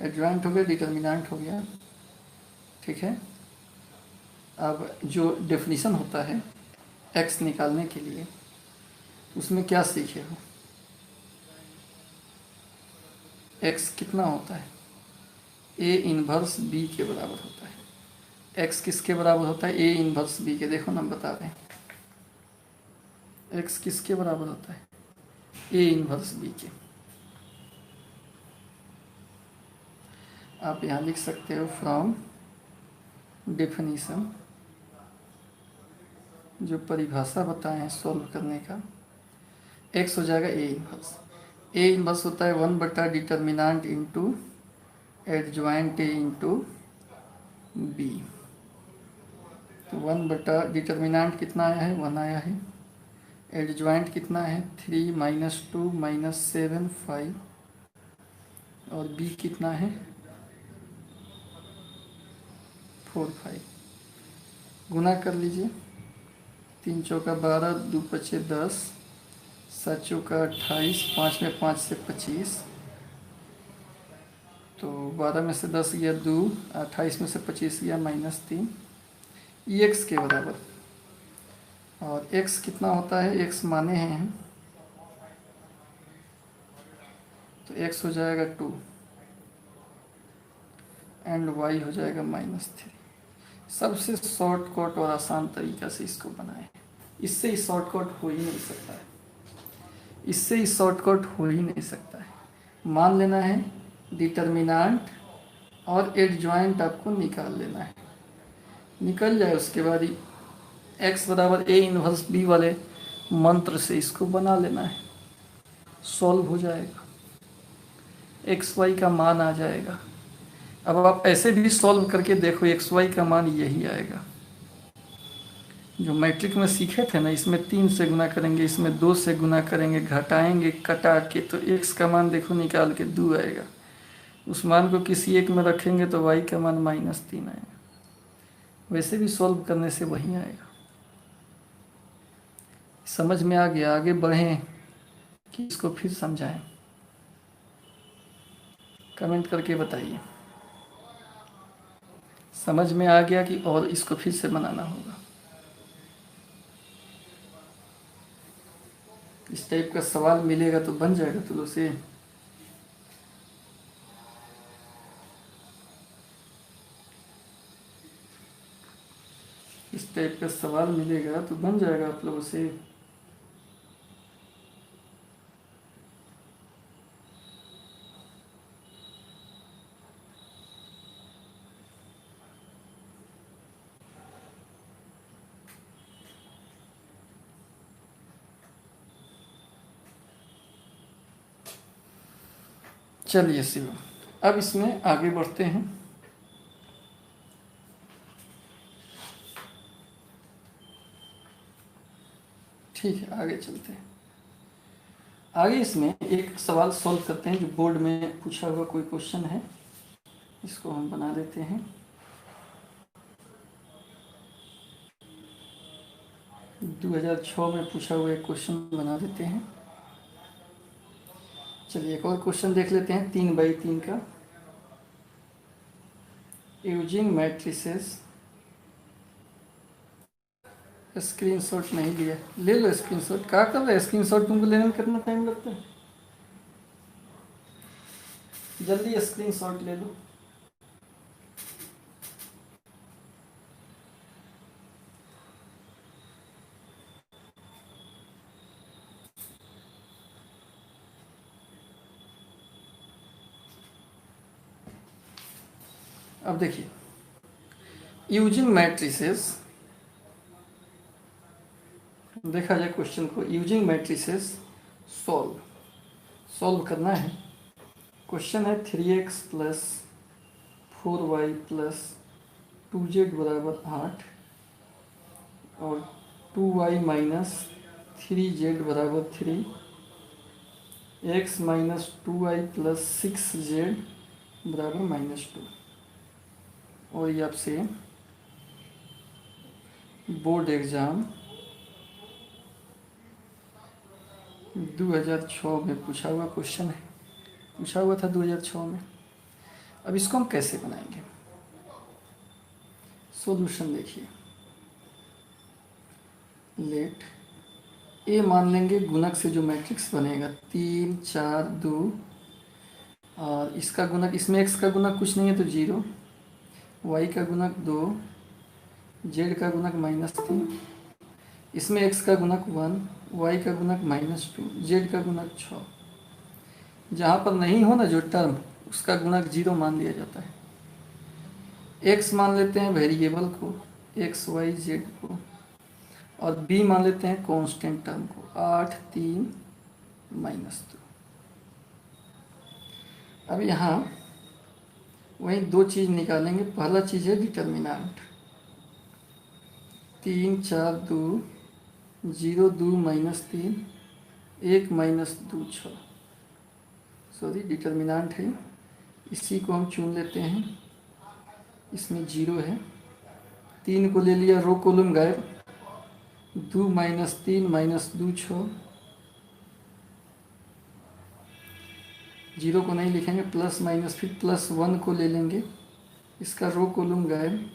एडजॉइंट हो गया, डिटर्मिनेंट हो गया। ठीक है, अब जो डेफिनेशन होता है एक्स निकालने के लिए, उसमें क्या सीखे हो, एक्स कितना होता है, ए इनवर्स बी के बराबर होता है। एक्स किसके बराबर होता है, ए इनवर्स बी के। देखो ना, हम बता दें, एक्स किसके बराबर होता है, ए इनवर्स बी के। आप यहाँ लिख सकते हो फ्रॉम डेफिनीशन, जो परिभाषा बताए हैं सॉल्व करने का, एक्स हो जाएगा ए इनवर्स। ए इनवर्स होता है 1 determinant into adjoint A into B. तो 1 डिटर्मिनेंट कितना आया है, 1 आया है। एडजॉइंट कितना है, 3 -2 -7 5, और बी कितना है 4 5। गुना कर लीजिए, 3 चौका 12, 2 पचे 10, 7 चौका 28, 5 में 5 से 25, तो 12 में से 10 गया 2, 28 में से 25 गया -3, ई एक्स के बराबर। और x कितना होता है, x माने हैं, तो x हो जाएगा 2 एंड y हो जाएगा -3। सबसे शॉर्टकट और आसान तरीका से इसको बनाए, इससे ही शॉर्टकट हो ही नहीं सकता है। इससे ही शॉर्टकट हो ही नहीं सकता है। मान लेना है डिटर्मिनांट और एडजॉइंट आपको निकाल लेना है। निकल जाए उसके बाद ही x बराबर a इनवर्स b वाले मंत्र से इसको बना लेना है, सॉल्व हो जाएगा, एक्स वाई का मान आ जाएगा। अब आप ऐसे भी सॉल्व करके देखो, एक्स वाई का मान यही आएगा। जो मैट्रिक में सीखे थे ना, इसमें 3 से गुना करेंगे, इसमें 2 से गुना करेंगे, घटाएंगे कटा के, तो एक्स का मान देखो निकाल के 2 आएगा। उस मान को किसी एक में रखेंगे तो वाई का मान -3 आएगा। वैसे भी सॉल्व करने से वही आएगा। समझ में आ गया? आगे बढ़ें कि इसको फिर समझाएं? कमेंट करके बताइए। समझ में आ गया कि और इसको फिर से बनाना होगा? इस टाइप का सवाल मिलेगा तो बन जाएगा तुलो से। इस टाइप का सवाल मिलेगा तो बन जाएगा आप लोगों से। चलिए शिव, अब इसमें आगे बढ़ते हैं। ठीक है, आगे चलते हैं। आगे इसमें एक सवाल सॉल्व करते हैं जो बोर्ड में पूछा हुआ कोई क्वेश्चन है, इसको हम बना देते हैं। दो 2006 में पूछा हुआ एक क्वेश्चन बना देते हैं। चलिए एक और क्वेश्चन देख लेते हैं 3x3 का। यूजिंग मैट्रिसेस, स्क्रीनशॉट नहीं लिया, ले लो स्क्रीनशॉट। क्या कर रहे हैं स्क्रीनशॉट? तुमको लेने में कितना टाइम लगता है? जल्दी स्क्रीनशॉट ले लो। अब देखिए, यूजिंग मैट्रिसेस, देखा जाए क्वेश्चन को, यूजिंग मैट्रिसेस सॉल्व करना है। क्वेश्चन है 3x plus 4y plus 2z बराबर 8 और 2y माइनस 3z बराबर 3, x minus 2y plus 6z बराबर -2। और ये आपसे बोर्ड एग्ज़ाम 2006 में पूछा हुआ क्वेश्चन है, पूछा हुआ था 2006 में। अब इसको हम कैसे बनाएंगे? सॉल्यूशन देखिए, लेट ए मान लेंगे गुणक से जो मैट्रिक्स बनेगा 3 4 2, और इसका गुणक, इसमें x का गुणक कुछ नहीं है तो 0, y का गुणक 2, z का गुणक -3, इसमें x का गुणक 1, y का गुणक -2, z का गुणक 6। जहाँ पर नहीं हो ना जो टर्म, उसका गुणक 0 मान लिया जाता है। x मान लेते हैं वेरिएबल को, x y z को, और b मान लेते हैं कांस्टेंट टर्म को, 8 3 -2। अब यहाँ वही दो चीज़ निकालेंगे। पहला चीज़ है डिटर्मिनांट, 3 4 2 0 2 -3 1 -2 6, सॉरी डिटर्मिनांट है, इसी को हम चुन लेते हैं। इसमें 0 है, 3 को ले लिया, रो कॉलम गायब, 2 -3 -2 6, 0 को नहीं लिखेंगे, प्लस माइनस, फिर +1 को ले लेंगे, इसका रो कॉलम गायब,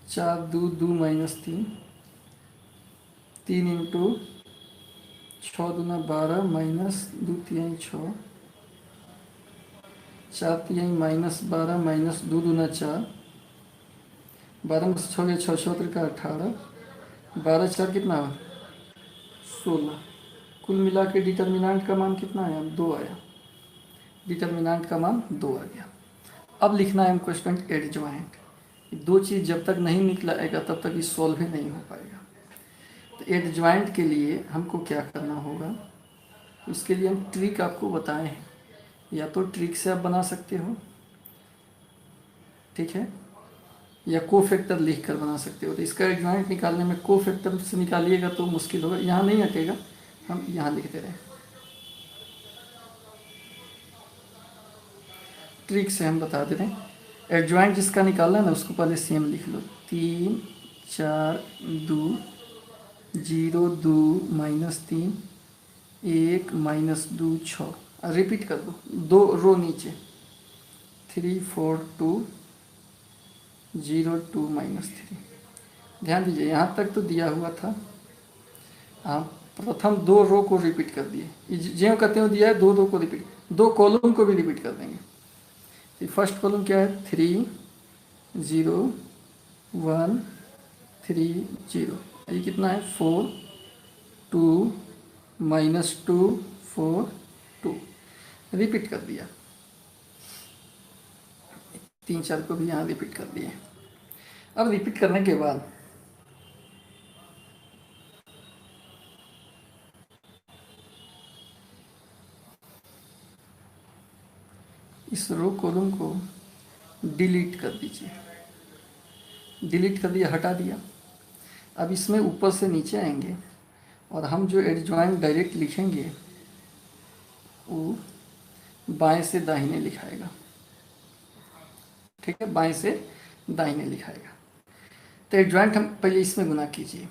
4 2 2 -3, 3 इंटू 6 दूना 12 -2 3 6, 4 3 -12 -2 दूना 4, 12 में 6 गया 6 6 का 18, 12 4 कितना 16। कुल मिला के डिटर्मिनेंट का मान कितना आया? 2 आया। डिटर्मिनेंट का मान 2 आ गया। अब लिखना है हमको स्टूडेंट एडजॉइंट। दो चीज़ जब तक नहीं निकलाएगा तब तक ये सॉल्व ही नहीं हो पाएगा। तो एडजॉइंट के लिए हमको क्या करना होगा, उसके लिए हम ट्रिक आपको बताए हैं। या तो ट्रिक से आप बना सकते हो, ठीक है, या कोफैक्टर लिख कर बना सकते हो। तो इसका एडजॉइंट निकालने में कोफैक्टर से निकालिएगा तो मुश्किल होगा, यहाँ नहीं हटेगा, हम यहाँ लिखते रहें। ट्रिक से हम बता दे रहे हैं। एडजॉइंट जिसका निकालना है ना उसको पहले सेम लिख लो। 3 4 2 0 2 -3 1 -2 6। रिपीट कर दो, 2 रो नीचे। 3 4 2 0 2 -3। ध्यान दीजिए यहाँ तक तो दिया हुआ था, आप प्रथम 2 रो को रिपीट कर दिए। जो कहते हो दिया है 2 को रिपीट, 2 कॉलम को भी रिपीट कर देंगे। तो फर्स्ट कॉलम क्या है? 3 0 1 3 0। ये कितना है? 4 2 -2 4 2। रिपीट कर दिया। 3 4 को भी यहाँ रिपीट कर दिए। अब रिपीट करने के बाद इस रो कॉलम को डिलीट कर दीजिए। डिलीट कर दिया, हटा दिया। अब इसमें ऊपर से नीचे आएंगे और हम जो एडजॉइंट डायरेक्ट लिखेंगे वो बाएं से दाहिने लिखाएगा, ठीक है, बाएं से दाहिने लिखाएगा। तो एडजॉइंट हम पहले इसमें गुना कीजिए।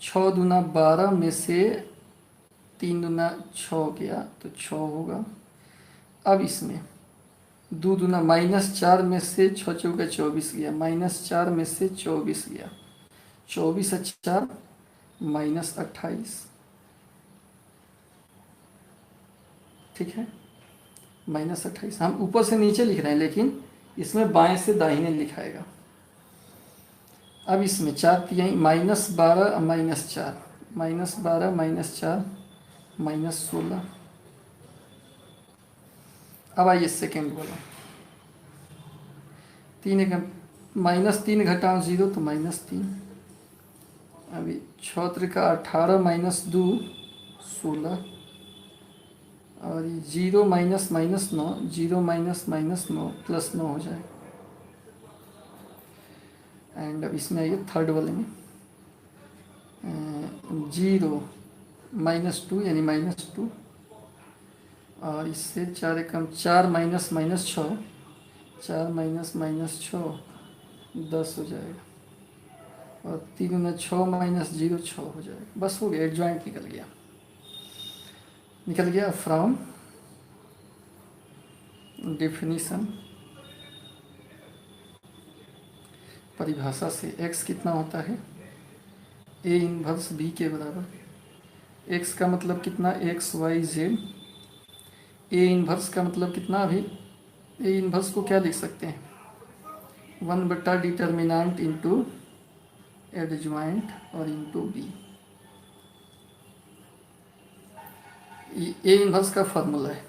6 दूना 12 में से 3 दूना 6 गया तो 6 होगा। अब इसमें 2 दूना -4 में से 6 चौका 24 गया, -4 में से 24 गया, 24 और 4 -28, ठीक है, -28। हम ऊपर से नीचे लिख रहे हैं लेकिन इसमें बाएं से दाहिने लिखाएगा। अब इसमें 4 तिहाई -12 -4, -12 -4 -16। अब आइए सेकेंड वाला। 3 घटाओ 0 तो -3। अभी 6 त्रिका 18 -2 16। और 0 -9 0 -9 +9 हो जाए। एंड अब इसमें आइए थर्ड वाले में। 0 -2 यानी -2। और इससे 4 कम 4 -6 4 -6 10 हो जाएगा। और 3 में 6 -0 6 हो जाएगा। बस हो गया, एडजॉइंट निकल गया फ्रॉम डेफिनीशन, परिभाषा से x कितना होता है? a इनवर्स b के बराबर। x का मतलब कितना? x y z। a inverse का मतलब कितना? अभी a इनवर्स को क्या लिख सकते हैं? 1 डिटर्मिनेंट इंटू एडजॉइंट और इंटू b। a इनवर्स का फॉर्मूला है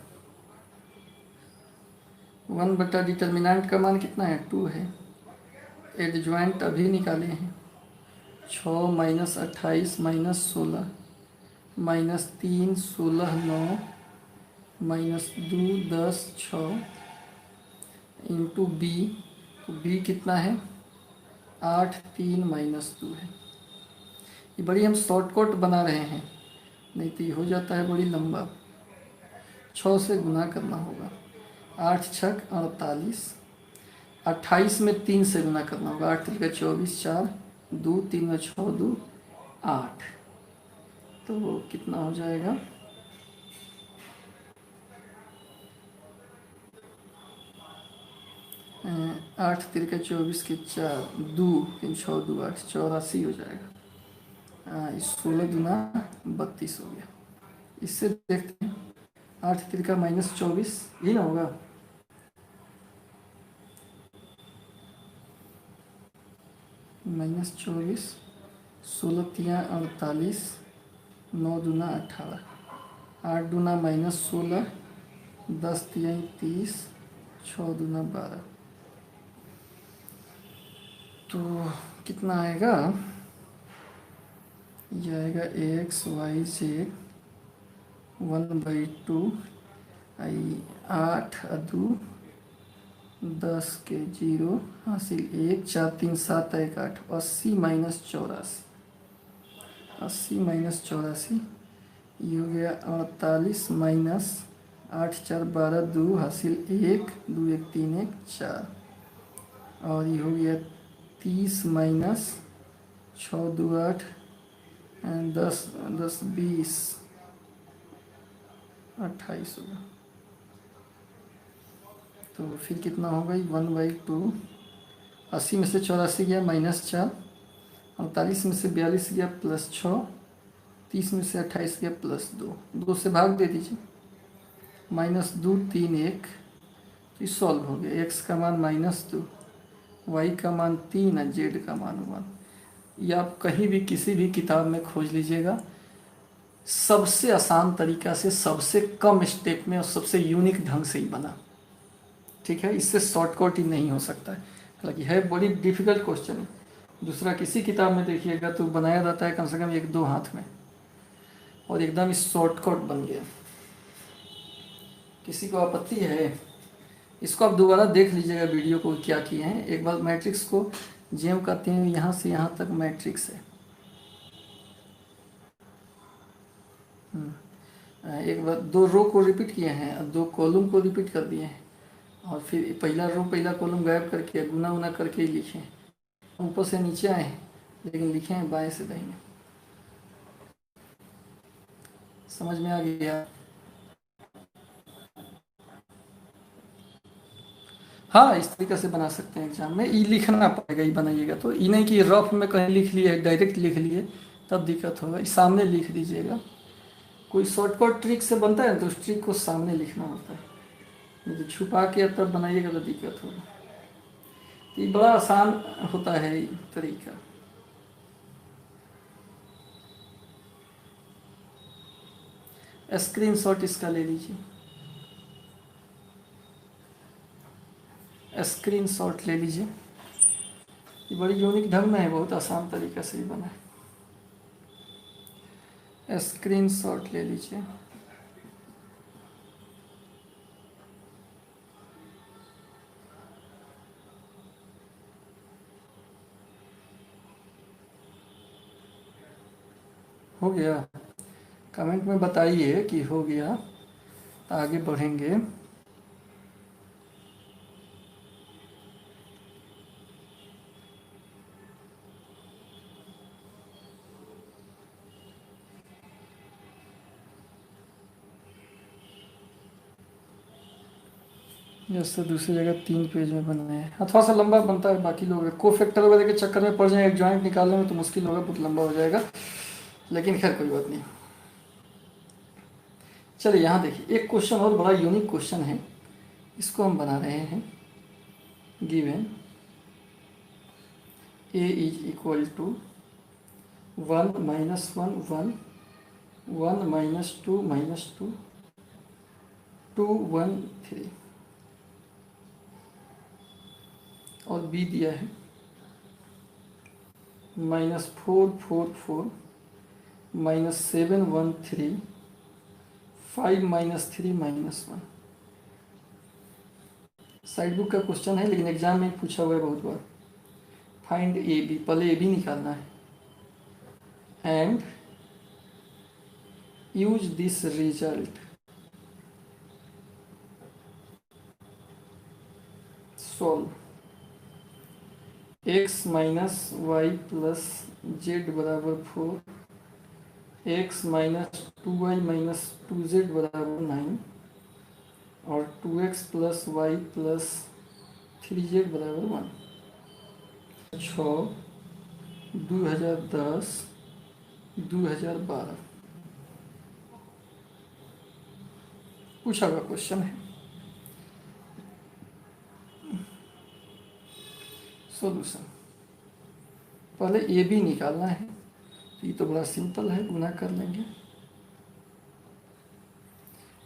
1 डिटर्मिनेंट का मान कितना है? 2 है। एडजॉइंट अभी निकाले हैं 6 -28 -16 -3 16 9 -2 10 6 इंटू बी। तो बी कितना है? 8 3 -2 है। ये बड़ी हम शॉर्टकट बना रहे हैं, नहीं तो ये हो जाता है बड़ी लंबा। 6 से गुना करना होगा। 8 छक 48, 28 में 3 से गुना करना होगा। 8 3 24 4 2 3 6 2 8। तो वो कितना हो जाएगा? 8 3 24 के 4 2 3 6 2 8 84 हो जाएगा। 16 दूना 32 हो गया। इससे देखते हैं 8 3 -24 ही ना होगा। -24 16 3 48 9 दूना 18, 8 दूना -16, 10 तिहाई 30, 6 दूना 12। तो कितना आएगा? ये आएगा एक्स वाई जेड 1/2 आई 8 अदू 10 के 0 हासिल 1, 4 3 7 1 8, 80 माइनस 84, 80 माइनस 84 ये हो गया 48 माइनस 8 4 12 2 हासिल 1, 2 1 3 1 4, और ये हो गया 30 माइनस 6 2 8 10 10 20 28 होगा। तो फिर कितना होगा? 1/2, 80 में से 84 गया -4, 48 में से 42 गया +6, 30 में से 28 गया +2, 2 से भाग दे दीजिए, -2 3 1, तो ये सॉल्व हो गया। x का मान -2, y का मान 3 है, z का मान 1। ये आप कहीं भी किसी भी किताब में खोज लीजिएगा, सबसे आसान तरीका से, सबसे कम स्टेप में और सबसे यूनिक ढंग से ही बना। ठीक है, इससे शॉर्टकट ही नहीं हो सकता है, हालांकि है बड़ी डिफिकल्ट क्वेश्चन है। दूसरा किसी किताब में देखिएगा तो बनाया जाता है कम से कम 1-2 हाथ में, और एकदम शॉर्टकट बन गया। किसी को आपत्ति है? इसको आप दोबारा देख लीजिएगा वीडियो को, क्या किए हैं। एक बार मैट्रिक्स को जेम कहते हैं, यहाँ से यहाँ तक मैट्रिक्स है। एक बार 2 रो को रिपीट किए हैं, 2 कॉलम को रिपीट कर दिए हैं, और फिर पहला रो पहला कॉलम गायब करके गुना उना करके ही लिखे। ऊपर से नीचे आए लेकिन लिखे हैं बाएं से दाहिने। समझ में आ गया? हाँ, इस तरीके से बना सकते हैं एग्जाम में। ई लिखना पड़ेगा, ई बनाइएगा तो, ई नहीं कि रफ में कहीं लिख लिए, डायरेक्ट लिख लिए, तब दिक्कत होगा। सामने लिख दीजिएगा। कोई शॉर्टकट ट्रिक से बनता है तो उस ट्रिक को सामने लिखना होता है, नहीं तो छुपा के तब बनाइएगा तो दिक्कत होगा। तो ये बड़ा आसान होता है ये तरीका। स्क्रीनशॉट इसका ले लीजिए, स्क्रीनशॉट ले लीजिए। ये बड़ी यूनिक ढंग में है, बहुत आसान तरीका से ही बना है। स्क्रीनशॉट ले लीजिए। हो गया? कमेंट में बताइए कि हो गया, तो आगे बढ़ेंगे। जैसे दूसरी जगह 3 पेज में बनाए हैं, हाँ थोड़ा सा लंबा बनता है। बाकी लोग को फैक्टर वगैरह के चक्कर में पड़ जाए, एक जॉइंट निकालने में तो मुश्किल होगा, बहुत लंबा हो जाएगा, लेकिन खैर कोई बात नहीं। चलिए यहाँ देखिए, एक क्वेश्चन और बड़ा यूनिक क्वेश्चन है, इसको हम बना रहे हैं। Given a is equal to 1 - 1 1 1 - 2 -2 2 1 3, और b दिया है -4 4 4 -7 1 3 5 - 3 -1। साइड बुक का क्वेश्चन है, लेकिन एग्जाम में पूछा हुआ है बहुत बार। फाइंड ए बी, पहले ए बी निकालना है, and use this result solve x - y plus Z बराबर 4, x - 2y - 2z बराबर 9, और 2x plus Y plus 3z बराबर 1। 6 2010 2012 पूछा हुआ क्वेश्चन है। सॉल्यूशन, पहले ए बी निकालना है, ये तो बड़ा सिंपल है, गुना कर लेंगे।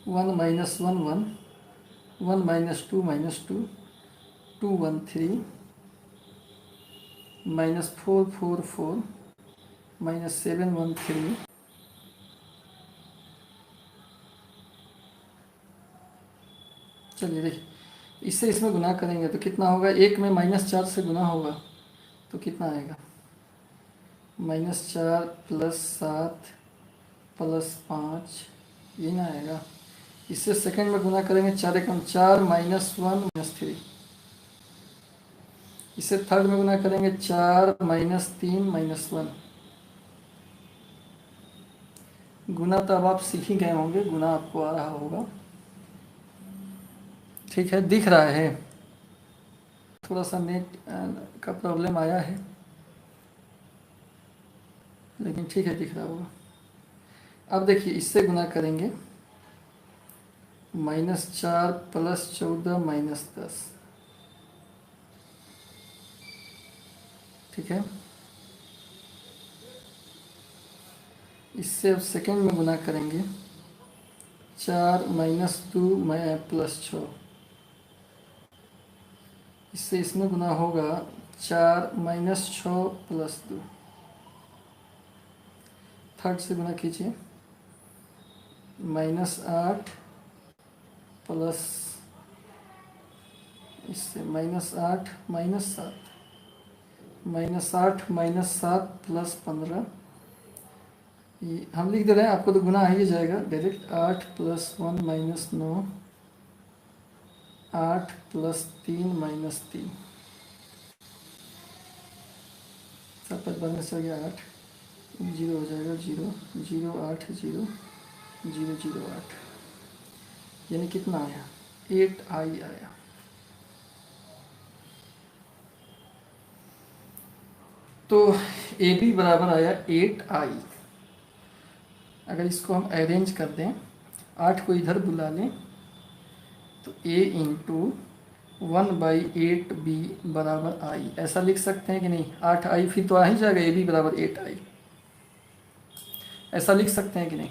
1 minus 1 1, 1 minus 2 minus 2, 2 1 3, minus 4 4 4, minus 7 1 3, चलिए देखिए इससे इसमें गुना करेंगे तो कितना होगा, एक में -4 से गुना होगा तो कितना आएगा, -4 प्लस 7 प्लस 5, ये ना आएगा। इससे सेकंड में गुना करेंगे, 4 एकम 4 माइनस 1 माइनस 3। इससे थर्ड में गुना करेंगे, 4 माइनस 3 माइनस 1। गुना तो अब आप सीख ही गए होंगे, गुना आपको आ रहा होगा, ठीक है, दिख रहा है। थोड़ा सा नेट का प्रॉब्लम आया है, लेकिन ठीक है, दिख रहा होगा। अब देखिए इससे गुना करेंगे, -4 प्लस 14 माइनस 10, ठीक है। इससे अब सेकंड में गुना करेंगे, 4 माइनस 2 प्लस 6। इससे इसमें गुना होगा, 4 माइनस 6 प्लस 2। थर्ड से गुना कीजिए, -8 प्लस, इससे -8 -7, -8 -7 प्लस 15। ये हम लिख दे रहे हैं, आपको तो गुना आ ही जाएगा direct. 8 plus 1 minus 9, 8 plus 3 minus 3, 7 5 12 से हो गया 8, 0 हो जाएगा, 0 0 8 0 0 0 8, यानी कितना आया, 8i आया। तो ए बी बराबर आया 8i। अगर इसको हम अरेंज कर दें, 8 को इधर बुला लें, तो a इंटू 1/8b बराबर i, ऐसा लिख सकते हैं कि नहीं। 8i फिर तो आ ही जाएगा, ए बी बराबर 8i, ऐसा लिख सकते हैं कि नहीं।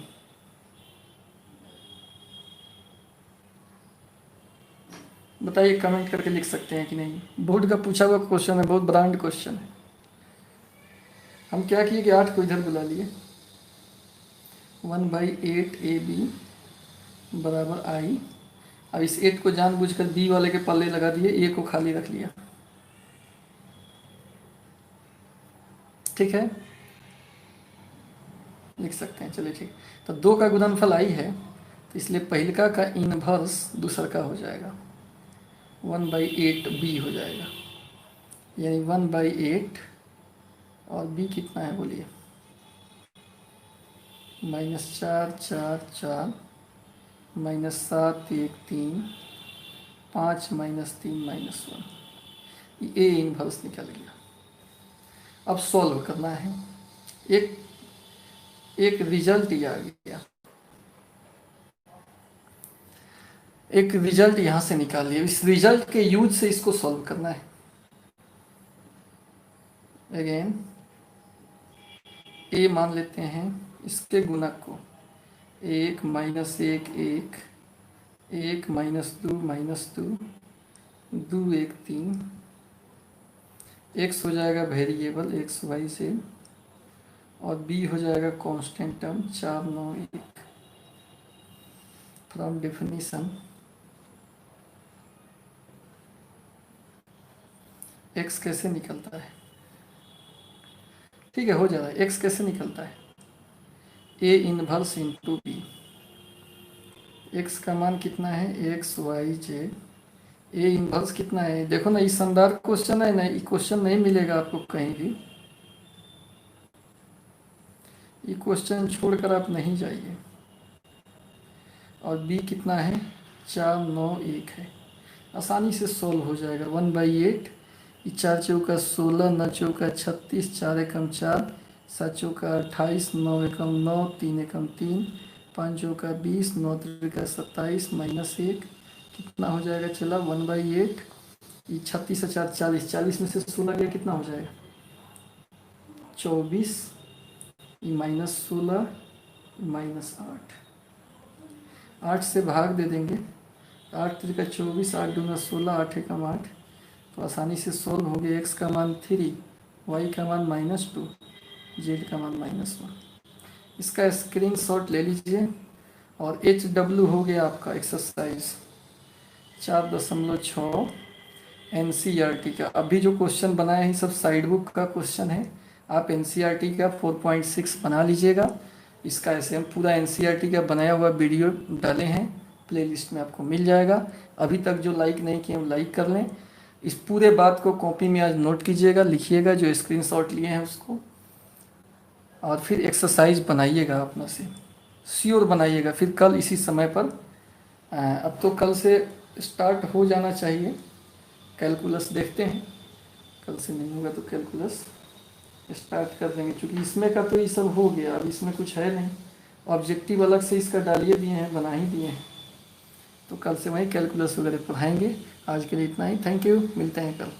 बताइए, कमेंट करके लिख सकते हैं कि नहीं। बोर्ड का पूछा हुआ क्वेश्चन है, बहुत ब्रांड क्वेश्चन है। हम क्या किए कि 8 को इधर बुला लिए, 1/8ab बराबर i। अब इस 8 को जानबूझकर बी वाले के पल्ले लगा दिए, ए को खाली रख लिया, ठीक है, लिख सकते हैं। चलिए ठीक, तो 2 का गुणनफल i है, तो इसलिए पहिलका का इनवर्स दूसर का हो जाएगा, 1/8b हो जाएगा, यानी 1/8, और b कितना है बोलिए, -4 4 4, -7 1 3, 5 -3 -1, ये ए इनवर्स निकल गया। अब सॉल्व करना है, एक रिजल्ट ये आ गया, एक रिजल्ट यहाँ से निकालिए। इस रिजल्ट के यूज से इसको सॉल्व करना है। अगेन ए मान लेते हैं, इसके गुणक को 1 -1 1, 1 -2 -2, 2 1 3, x हो जाएगा वेरिएबल x y से, और b हो जाएगा constant term 4 9 1। From definition x कैसे निकलता है, ठीक है, हो जा रहा है। x कैसे निकलता है, a inverse into B. x का मान कितना है, x y j, a inverse कितना है, देखो ना, ये शानदार क्वेश्चन है ना, ये क्वेश्चन नहीं मिलेगा आपको कहीं भी, ये क्वेश्चन छोड़कर आप नहीं जाइए। और b कितना है, 4 9 1 है, आसानी से सोल्व हो जाएगा। 1/8, 4 चौका 16, 9 चौका 36, 4 एकम 4, 7 चौका 28, 9 एकम 9, 3 एकम 3, 5 चौका 20, 9 त्रिका 27, -1 कितना हो जाएगा, चला 1/8, ये 36 से 4 40, 40 में से 16 गया, कितना हो जाएगा 24, -16 -8, 8 से भाग दे देंगे। 8 3 का 24, 8 दूना 16, 8 एकम 8, तो आसानी से सोल्व हो गया। x का मान 3, y का मान -2, z का मान -1। इसका स्क्रीनशॉट ले लीजिए। और HW हो गया आपका एक्सरसाइज 4.6 NCERT का। अभी जो क्वेश्चन बनाए हैं सब साइड बुक का क्वेश्चन है। आप NCERT का 4.6 बना लीजिएगा। इसका ऐसे हम पूरा NCERT का बनाया हुआ वीडियो डाले हैं, प्लेलिस्ट में आपको मिल जाएगा। अभी तक जो लाइक नहीं किए वो लाइक कर लें। इस पूरे बात को कॉपी में आज नोट कीजिएगा, लिखिएगा जो स्क्रीनशॉट लिए हैं उसको, और फिर एक्सरसाइज बनाइएगा अपना से, श्योर बनाइएगा। फिर कल इसी समय पर, अब तो कल से स्टार्ट हो जाना चाहिए कैलकुलस। देखते हैं, कल से नहीं होगा तो कैलकुलस स्टार्ट कर देंगे, क्योंकि इसमें का तो ये सब हो गया। अब इसमें कुछ है नहीं, ऑब्जेक्टिव अलग से इसका डालिए दिए हैं, बना ही दिए हैं। तो कल से वहीं कैलकुलस वगैरह पढ़ाएंगे। आज के लिए इतना ही, थैंक यू, मिलते हैं कल।